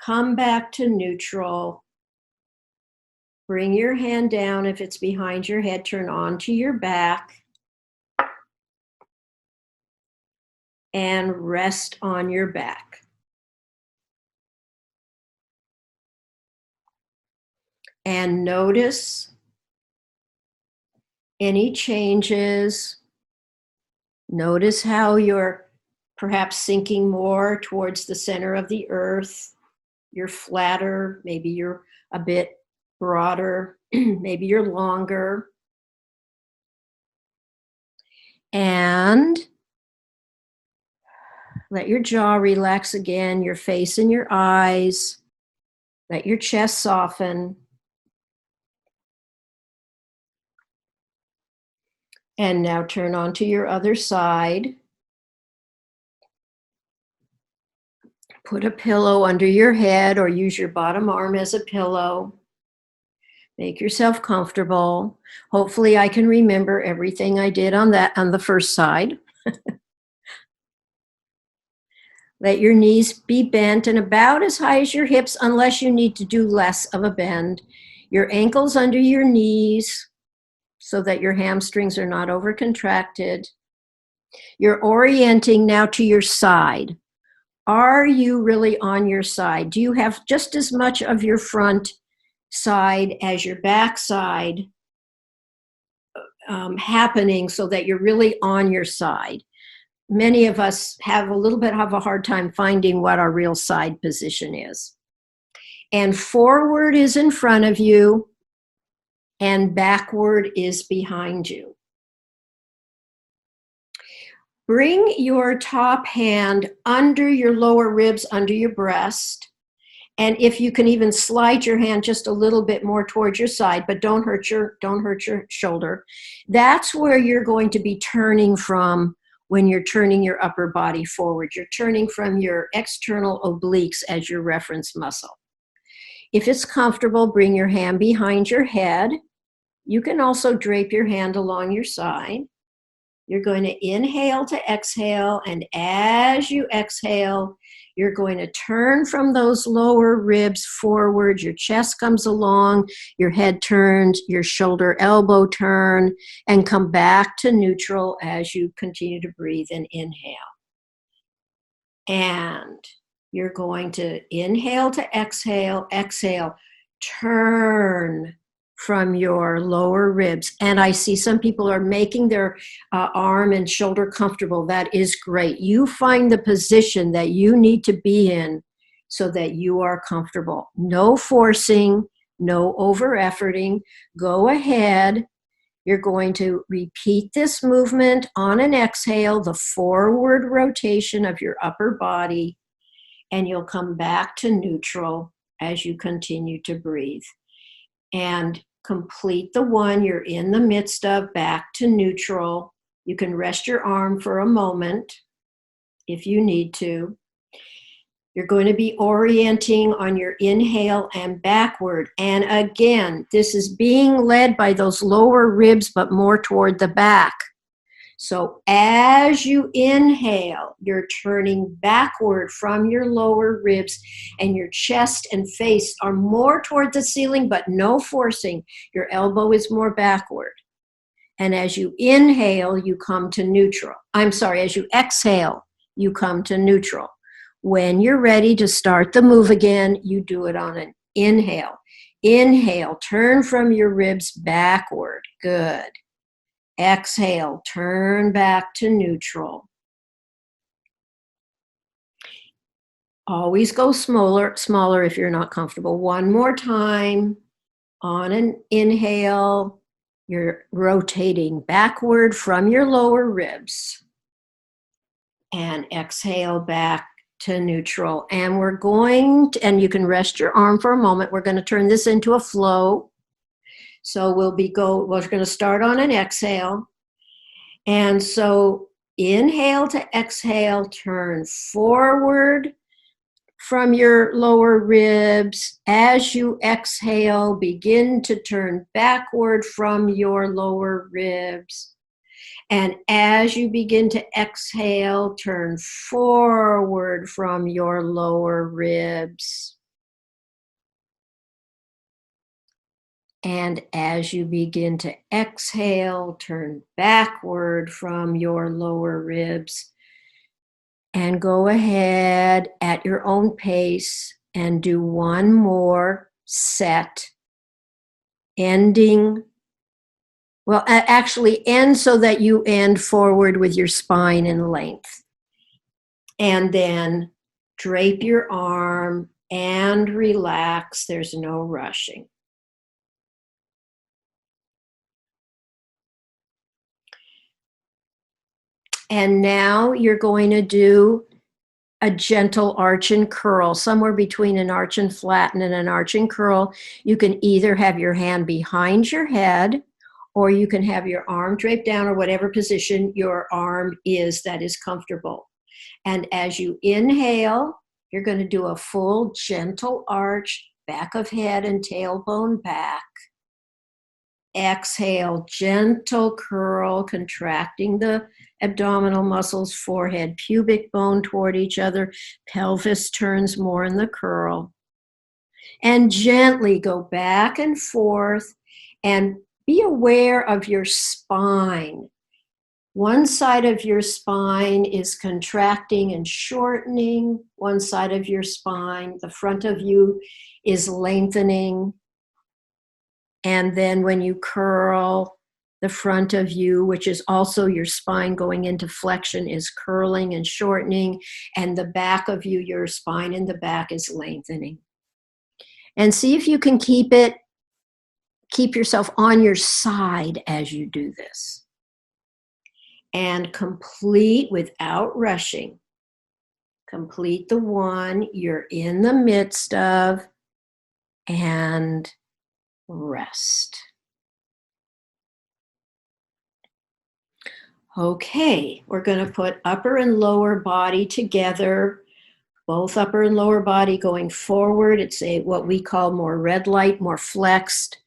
Speaker 1: Come back to neutral. Bring your hand down if it's behind your head. Turn onto your back. And rest on your back. And notice any changes. Notice how you're perhaps sinking more towards the center of the earth. You're flatter, maybe you're a bit broader, maybe you're longer. And let your jaw relax again, your face and your eyes. Let your chest soften. And now turn onto your other side. Put a pillow under your head or use your bottom arm as a pillow. Make yourself comfortable. Hopefully I can remember everything I did on the first side. Let your knees be bent and about as high as your hips unless you need to do less of a bend. Your ankles under your knees so that your hamstrings are not overcontracted. You're orienting now to your side. Are you really on your side? Do you have just as much of your front side as your back side happening so that you're really on your side? Many of us have a little bit of a hard time finding what our real side position is. And forward is in front of you and backward is behind you. Bring your top hand under your lower ribs, under your breast. And if you can even slide your hand just a little bit more towards your side, but don't hurt your shoulder. That's where you're going to be turning from when you're turning your upper body forward. You're turning from your external obliques as your reference muscle. If it's comfortable, bring your hand behind your head. You can also drape your hand along your side. You're going to inhale to exhale, and as you exhale, you're going to turn from those lower ribs forward. Your chest comes along, your head turns, your shoulder elbow turn, and come back to neutral as you continue to breathe and inhale. And you're going to inhale to exhale, exhale, turn from your lower ribs. And I see some people are making their arm and shoulder comfortable. That is great. You find the position that you need to be in so that you are comfortable. No forcing, no over-efforting. Go ahead. You're going to repeat this movement on an exhale, the forward rotation of your upper body, and you'll come back to neutral as you continue to breathe. And complete the one you're in the midst of, back to neutral. You can rest your arm for a moment if you need to. You're going to be orienting on your inhale and backward. And again, this is being led by those lower ribs, but more toward the back. So as you inhale, you're turning backward from your lower ribs, and your chest and face are more toward the ceiling, but no forcing. Your elbow is more backward. And as you inhale, you come to neutral. As you exhale, you come to neutral. When you're ready to start the move again, you do it on an inhale. Inhale, turn from your ribs backward. Good. Exhale, turn back to neutral. Always go smaller if you're not comfortable. One more time. On an inhale, you're rotating backward from your lower ribs. And exhale back to neutral. And we're going to, and you can rest your arm for a moment. We're going to turn this into a flow. So we're going to start on an exhale. And so inhale to exhale, turn forward from your lower ribs. As you exhale, begin to turn backward from your lower ribs. And as you begin to exhale, turn forward from your lower ribs. And as you begin to exhale, turn backward from your lower ribs. And go ahead at your own pace and do one more set, ending. Well, actually end so that you end forward with your spine in length. And then drape your arm and relax. There's no rushing. And now you're going to do a gentle arch and curl, somewhere between an arch and flatten and an arch and curl. You can either have your hand behind your head, or you can have your arm draped down, or whatever position your arm is that is comfortable. And as you inhale, you're going to do a full gentle arch, back of head and tailbone back. Exhale, gentle curl, contracting the abdominal muscles, forehead, pubic bone toward each other, pelvis turns more in the curl. And gently go back and forth and be aware of your spine. One side of your spine is contracting and shortening. One side of your spine, the front of you, is lengthening. And then when you curl, the front of you, which is also your spine going into flexion, is curling and shortening. And the back of you, your spine in the back, is lengthening. And see if you can keep yourself on your side as you do this. And complete without rushing. Complete the one you're in the midst of, and rest. Okay, we're going to put upper and lower body together, both upper and lower body going forward. It's what we call more red light, more flexed,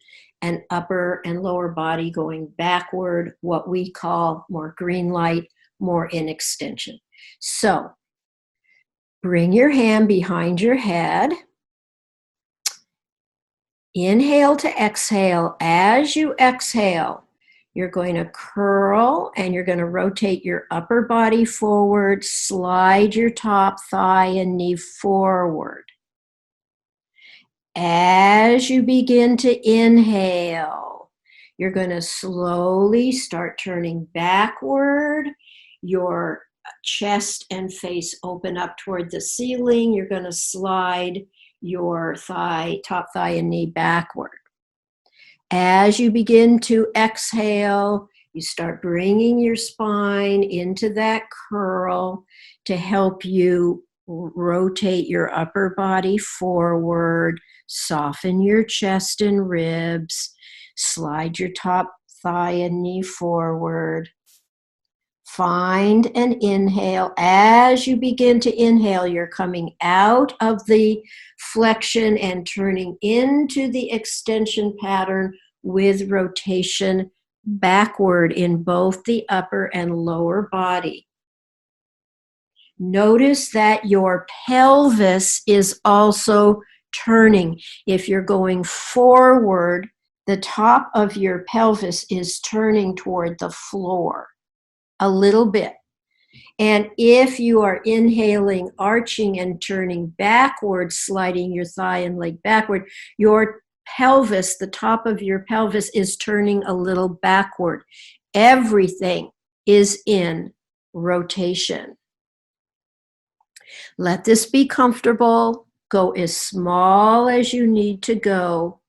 Speaker 1: and upper and lower body going backward, what we call more green light, more in extension. So bring your hand behind your head. Inhale to exhale. As you exhale, you're going to curl and you're going to rotate your upper body forward, slide your top thigh and knee forward. As you begin to inhale, you're going to slowly start turning backward. Your chest and face open up toward the ceiling. You're going to slide your top thigh and knee backward. As you begin to exhale, you start bringing your spine into that curl to help you rotate your upper body forward, soften your chest and ribs, slide your top thigh and knee forward. Find an inhale. As you begin to inhale, you're coming out of the flexion and turning into the extension pattern with rotation backward in both the upper and lower body. Notice that your pelvis is also turning. If you're going forward, the top of your pelvis is turning toward the floor a little bit. And if you are inhaling, arching and turning backward, sliding your thigh and leg backward, your pelvis, the top of your pelvis is turning a little backward. Everything is in rotation. Let this be comfortable. Go as small as you need to go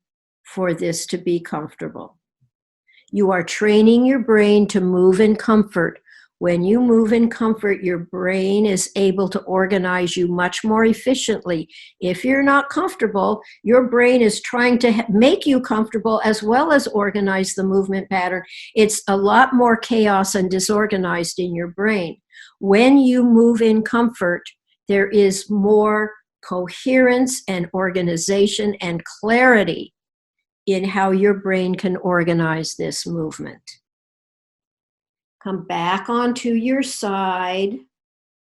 Speaker 1: for this to be comfortable. You are training your brain to move in comfort. When you move in comfort, your brain is able to organize you much more efficiently. If you're not comfortable, your brain is trying to make you comfortable as well as organize the movement pattern. It's a lot more chaos and disorganized in your brain. When you move in comfort, there is more coherence and organization and clarity in how your brain can organize this movement. Come back onto your side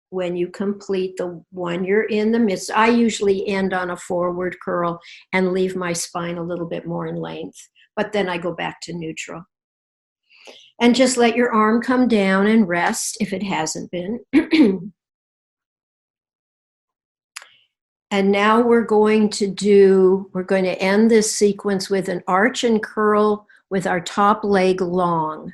Speaker 1: when you complete the one you're in the midst. I usually end on a forward curl and leave my spine a little bit more in length, but then I go back to neutral. And just let your arm come down and rest if it hasn't been. And now we're going to end this sequence with an arch and curl with our top leg long.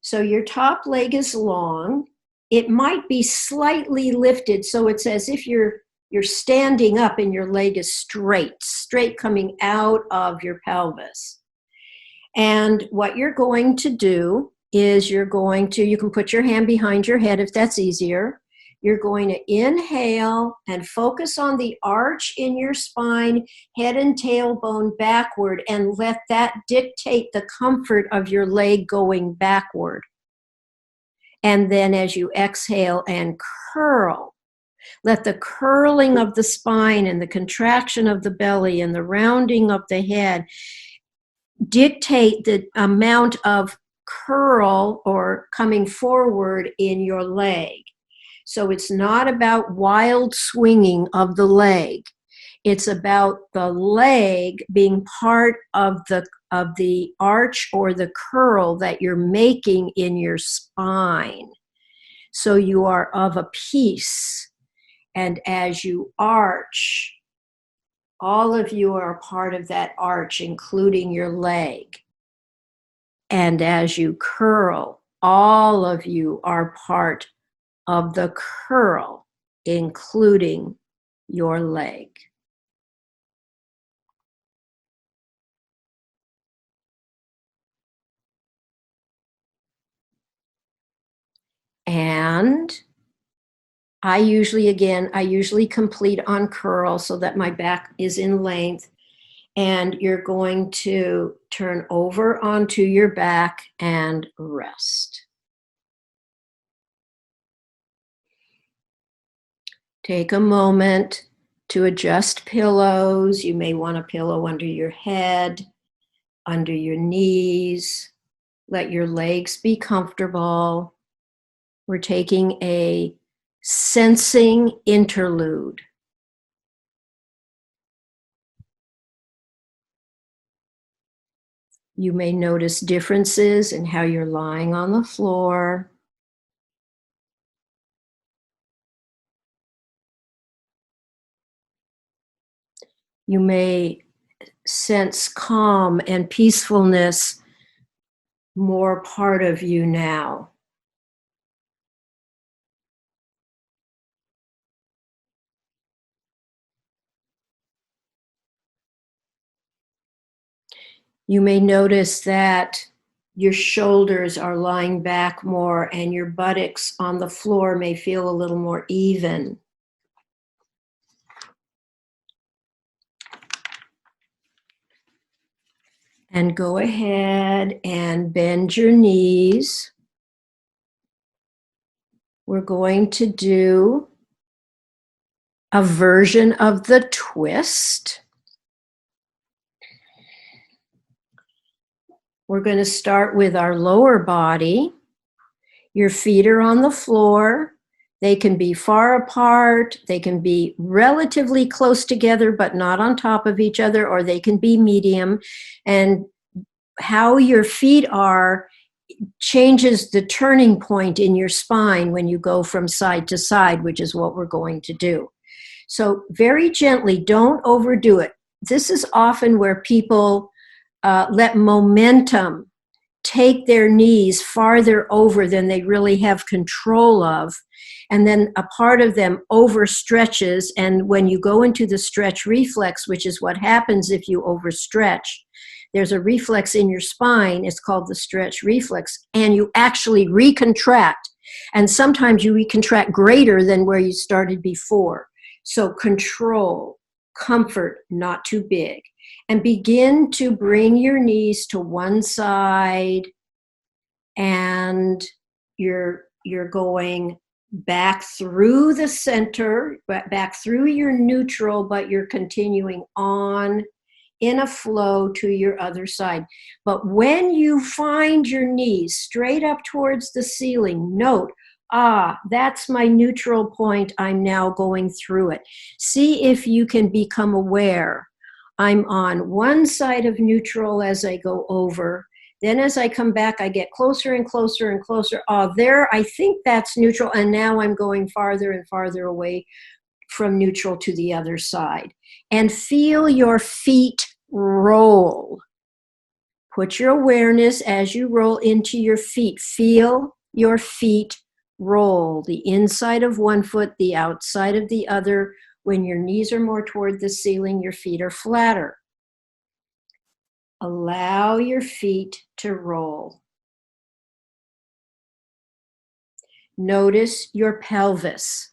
Speaker 1: So your top leg is long. It might be slightly lifted, so it's as if you're standing up and your leg is straight coming out of your pelvis. And what you're going to do is you can put your hand behind your head if that's easier. You're going to inhale and focus on the arch in your spine, head and tailbone backward, and let that dictate the comfort of your leg going backward. And then as you exhale and curl, let the curling of the spine and the contraction of the belly and the rounding of the head dictate the amount of curl or coming forward in your leg. So it's not about wild swinging of the leg. It's about the leg being part of the arch or the curl that you're making in your spine. So you are of a piece. And as you arch, all of you are a part of that arch, including your leg. And as you curl, all of you are part of the curl, including your leg. And I usually complete on curl so that my back is in length. And you're going to turn over onto your back and rest. Take a moment to adjust pillows. You may want a pillow under your head, under your knees. Let your legs be comfortable. We're taking a sensing interlude. You may notice differences in how you're lying on the floor. You may sense calm and peacefulness more part of you now. You may notice that your shoulders are lying back more and your buttocks on the floor may feel a little more even. And go ahead and bend your knees. We're going to do a version of the twist. We're going to start with our lower body. Your feet are on the floor. They can be far apart. They can be relatively close together, but not on top of each other, or they can be medium. And how your feet are changes the turning point in your spine when you go from side to side, which is what we're going to do. So very gently, don't overdo it. This is often where people let momentum take their knees farther over than they really have control of. And then a part of them overstretches. And when you go into the stretch reflex, which is what happens if you overstretch, there's a reflex in your spine. It's called the stretch reflex. And you actually recontract. And sometimes you recontract greater than where you started before. So control, comfort, not too big. And begin to bring your knees to one side, and you're going back through the center, back through your neutral, but you're continuing on in a flow to your other side. But when you find your knees straight up towards the ceiling, note, that's my neutral point. I'm now going through it. See if you can become aware. I'm on one side of neutral as I go over. Then as I come back, I get closer and closer and closer. There, I think that's neutral. And now I'm going farther and farther away from neutral to the other side. And feel your feet roll. Put your awareness as you roll into your feet. Feel your feet roll. The inside of one foot, the outside of the other. When your knees are more toward the ceiling, your feet are flatter. Allow your feet to roll. Notice your pelvis.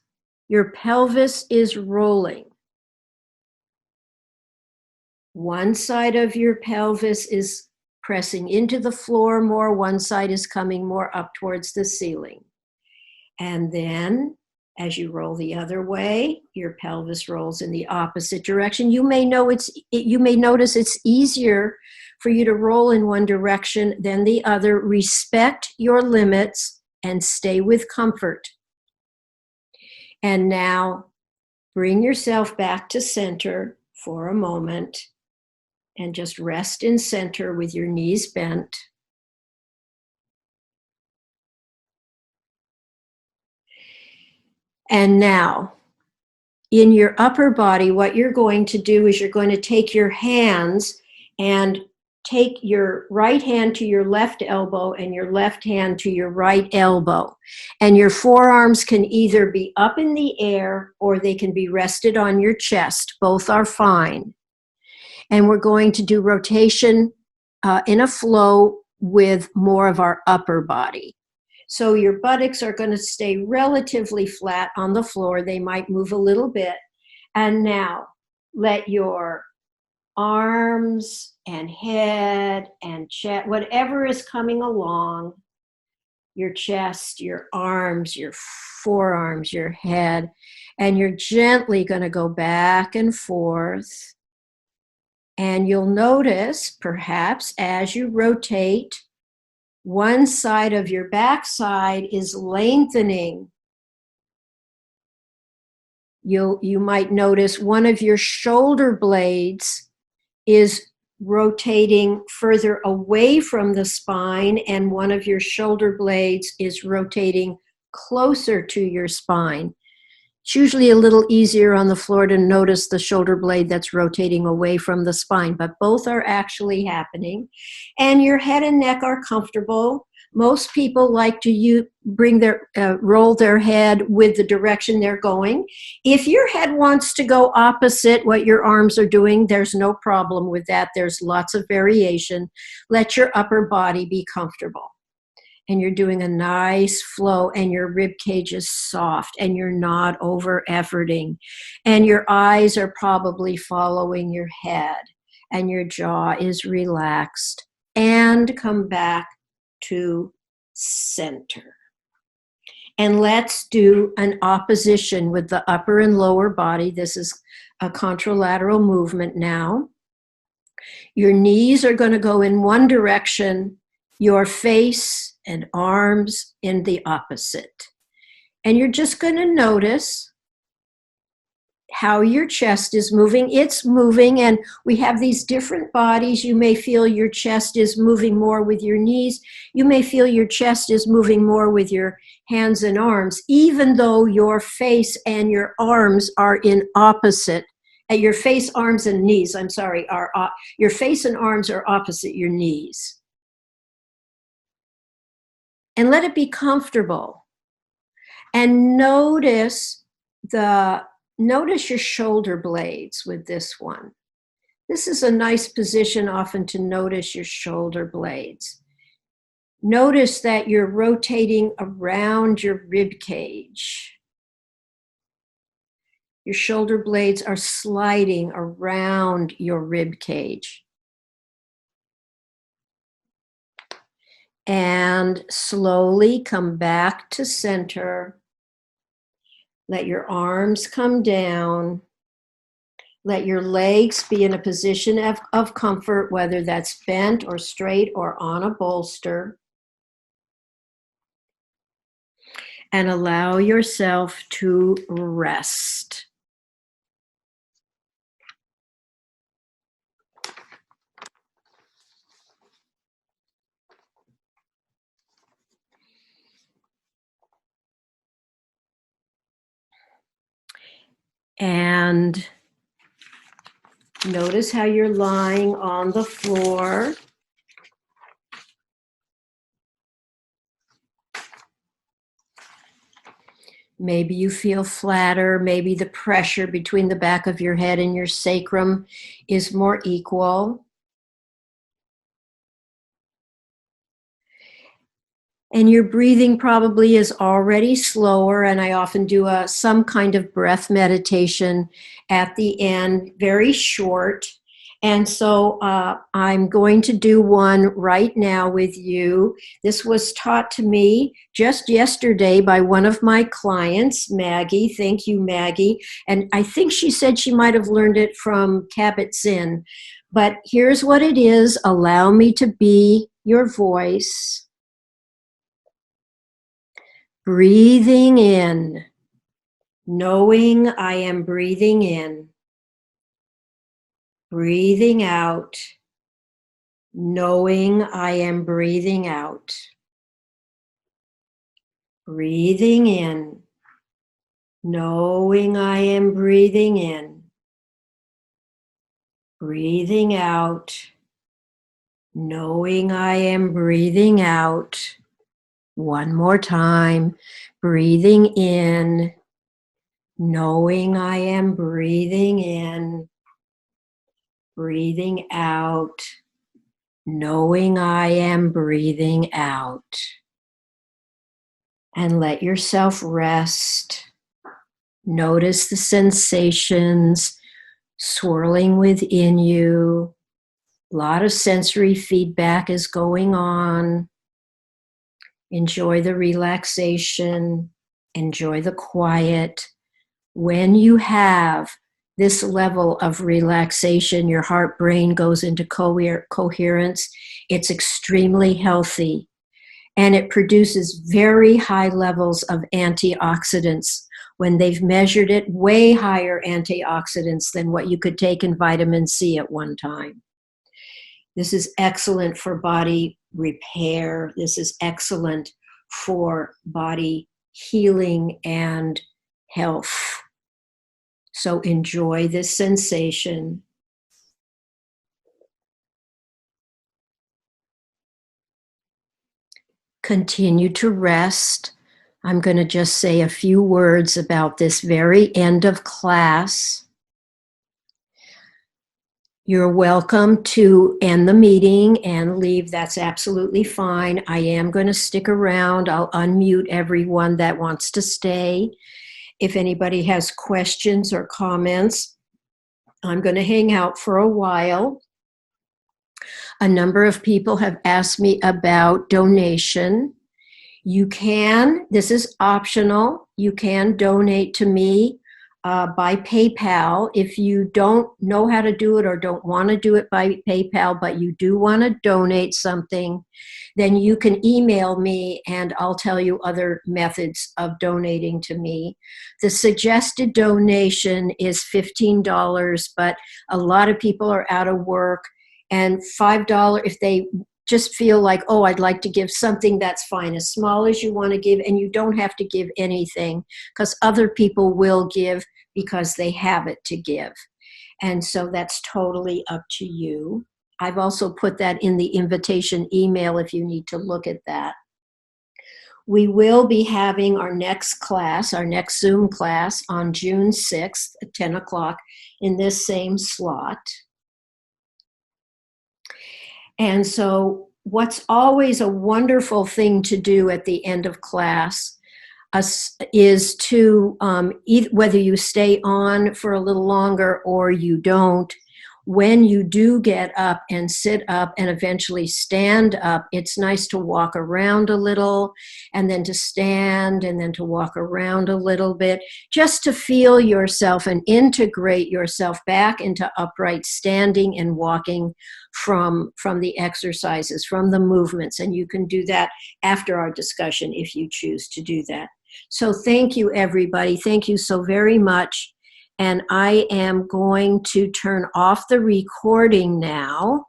Speaker 1: Your pelvis is rolling. One side of your pelvis is pressing into the floor more. One side is coming more up towards the ceiling. And then as you roll the other way, your pelvis rolls in the opposite direction. You may notice it's easier for you to roll in one direction than the other. Respect your limits and stay with comfort. And now bring yourself back to center for a moment and just rest in center with your knees bent. And now, in your upper body, what you're going to do is you're going to take your hands and take your right hand to your left elbow and your left hand to your right elbow. And your forearms can either be up in the air or they can be rested on your chest. Both are fine. And we're going to do rotation in a flow with more of our upper body. So your buttocks are going to stay relatively flat on the floor. They might move a little bit. And now let your arms and head and chest, whatever is coming along, your chest, your arms, your forearms, your head, and you're gently going to go back and forth. And you'll notice, perhaps, as you rotate, one side of your backside is lengthening. You might notice one of your shoulder blades is rotating further away from the spine, and one of your shoulder blades is rotating closer to your spine. It's usually a little easier on the floor to notice the shoulder blade that's rotating away from the spine, but both are actually happening. And your head and neck are comfortable. Most people like to roll their head with the direction they're going. If your head wants to go opposite what your arms are doing, there's no problem with that. There's lots of variation. Let your upper body be comfortable. And you're doing a nice flow, and your rib cage is soft, and you're not over efforting, and your eyes are probably following your head, and your jaw is relaxed. And come back to center. And let's do an opposition with the upper and lower body. This is a contralateral movement now. Your knees are going to go in one direction, your face and arms in the opposite. And you're just going to notice how your chest is moving. It's moving, and we have these different bodies. You may feel your chest is moving more with your knees. You may feel your chest is moving more with your hands and arms, even though your face and your arms are in opposite. Your face, arms, and knees, your face and arms are opposite your knees. And let it be comfortable. And notice your shoulder blades with this one. This is a nice position often to notice your shoulder blades. Notice that you're rotating around your rib cage. Your shoulder blades are sliding around your rib cage. And slowly come back to center. Let your arms come down. Let your legs be in a position of comfort, whether that's bent or straight or on a bolster. And allow yourself to rest. And notice how you're lying on the floor. Maybe you feel flatter. Maybe the pressure between the back of your head and your sacrum is more equal. And your breathing probably is already slower, and I often do some kind of breath meditation at the end, very short. And so I'm going to do one right now with you. This was taught to me just yesterday by one of my clients, Maggie. Thank you, Maggie. And I think she said she might have learned it from Kabat-Zinn. But here's what it is. Allow me to be your voice. Breathing in, knowing I am breathing in. Breathing out, knowing I am breathing out. Breathing in, knowing I am breathing in. Breathing out, knowing I am breathing out. One more time, breathing in, knowing I am breathing in. Breathing out, knowing I am breathing out. And let yourself rest. Notice the sensations swirling within you. A lot of sensory feedback is going on. Enjoy the relaxation. Enjoy the quiet. When you have this level of relaxation, your heart brain goes into coherence. It's extremely healthy. And it produces very high levels of antioxidants. When they've measured it, way higher antioxidants than what you could take in vitamin C at one time. This is excellent for body repair. This is excellent for body healing and health. So enjoy this sensation. Continue to rest. I'm going to just say a few words about this very end of class. You're welcome to end the meeting and leave. That's absolutely fine. I am going to stick around. I'll unmute everyone that wants to stay. If anybody has questions or comments, I'm going to hang out for a while. A number of people have asked me about donation. You can, this is optional, you can donate to me by PayPal. If you don't know how to do it or don't want to do it by PayPal, but you do want to donate something, then you can email me and I'll tell you other methods of donating to me. The suggested donation is $15, but a lot of people are out of work, and $5 if they just feel like, oh, I'd like to give something, that's fine, as small as you want to give, and you don't have to give anything because other people will give because they have it to give. And so that's totally up to you. I've also put that in the invitation email if you need to look at that. We will be having our next class, our next Zoom class on June 6th at 10 o'clock in this same slot. And so what's always a wonderful thing to do at the end of class is to, whether you stay on for a little longer or you don't, when you do get up and sit up and eventually stand up, it's nice to walk around a little and then to stand and then to walk around a little bit, just to feel yourself and integrate yourself back into upright standing and walking from the exercises, from the movements. And you can do that after our discussion if you choose to do that. So thank you, everybody. Thank you so very much. And I am going to turn off the recording now.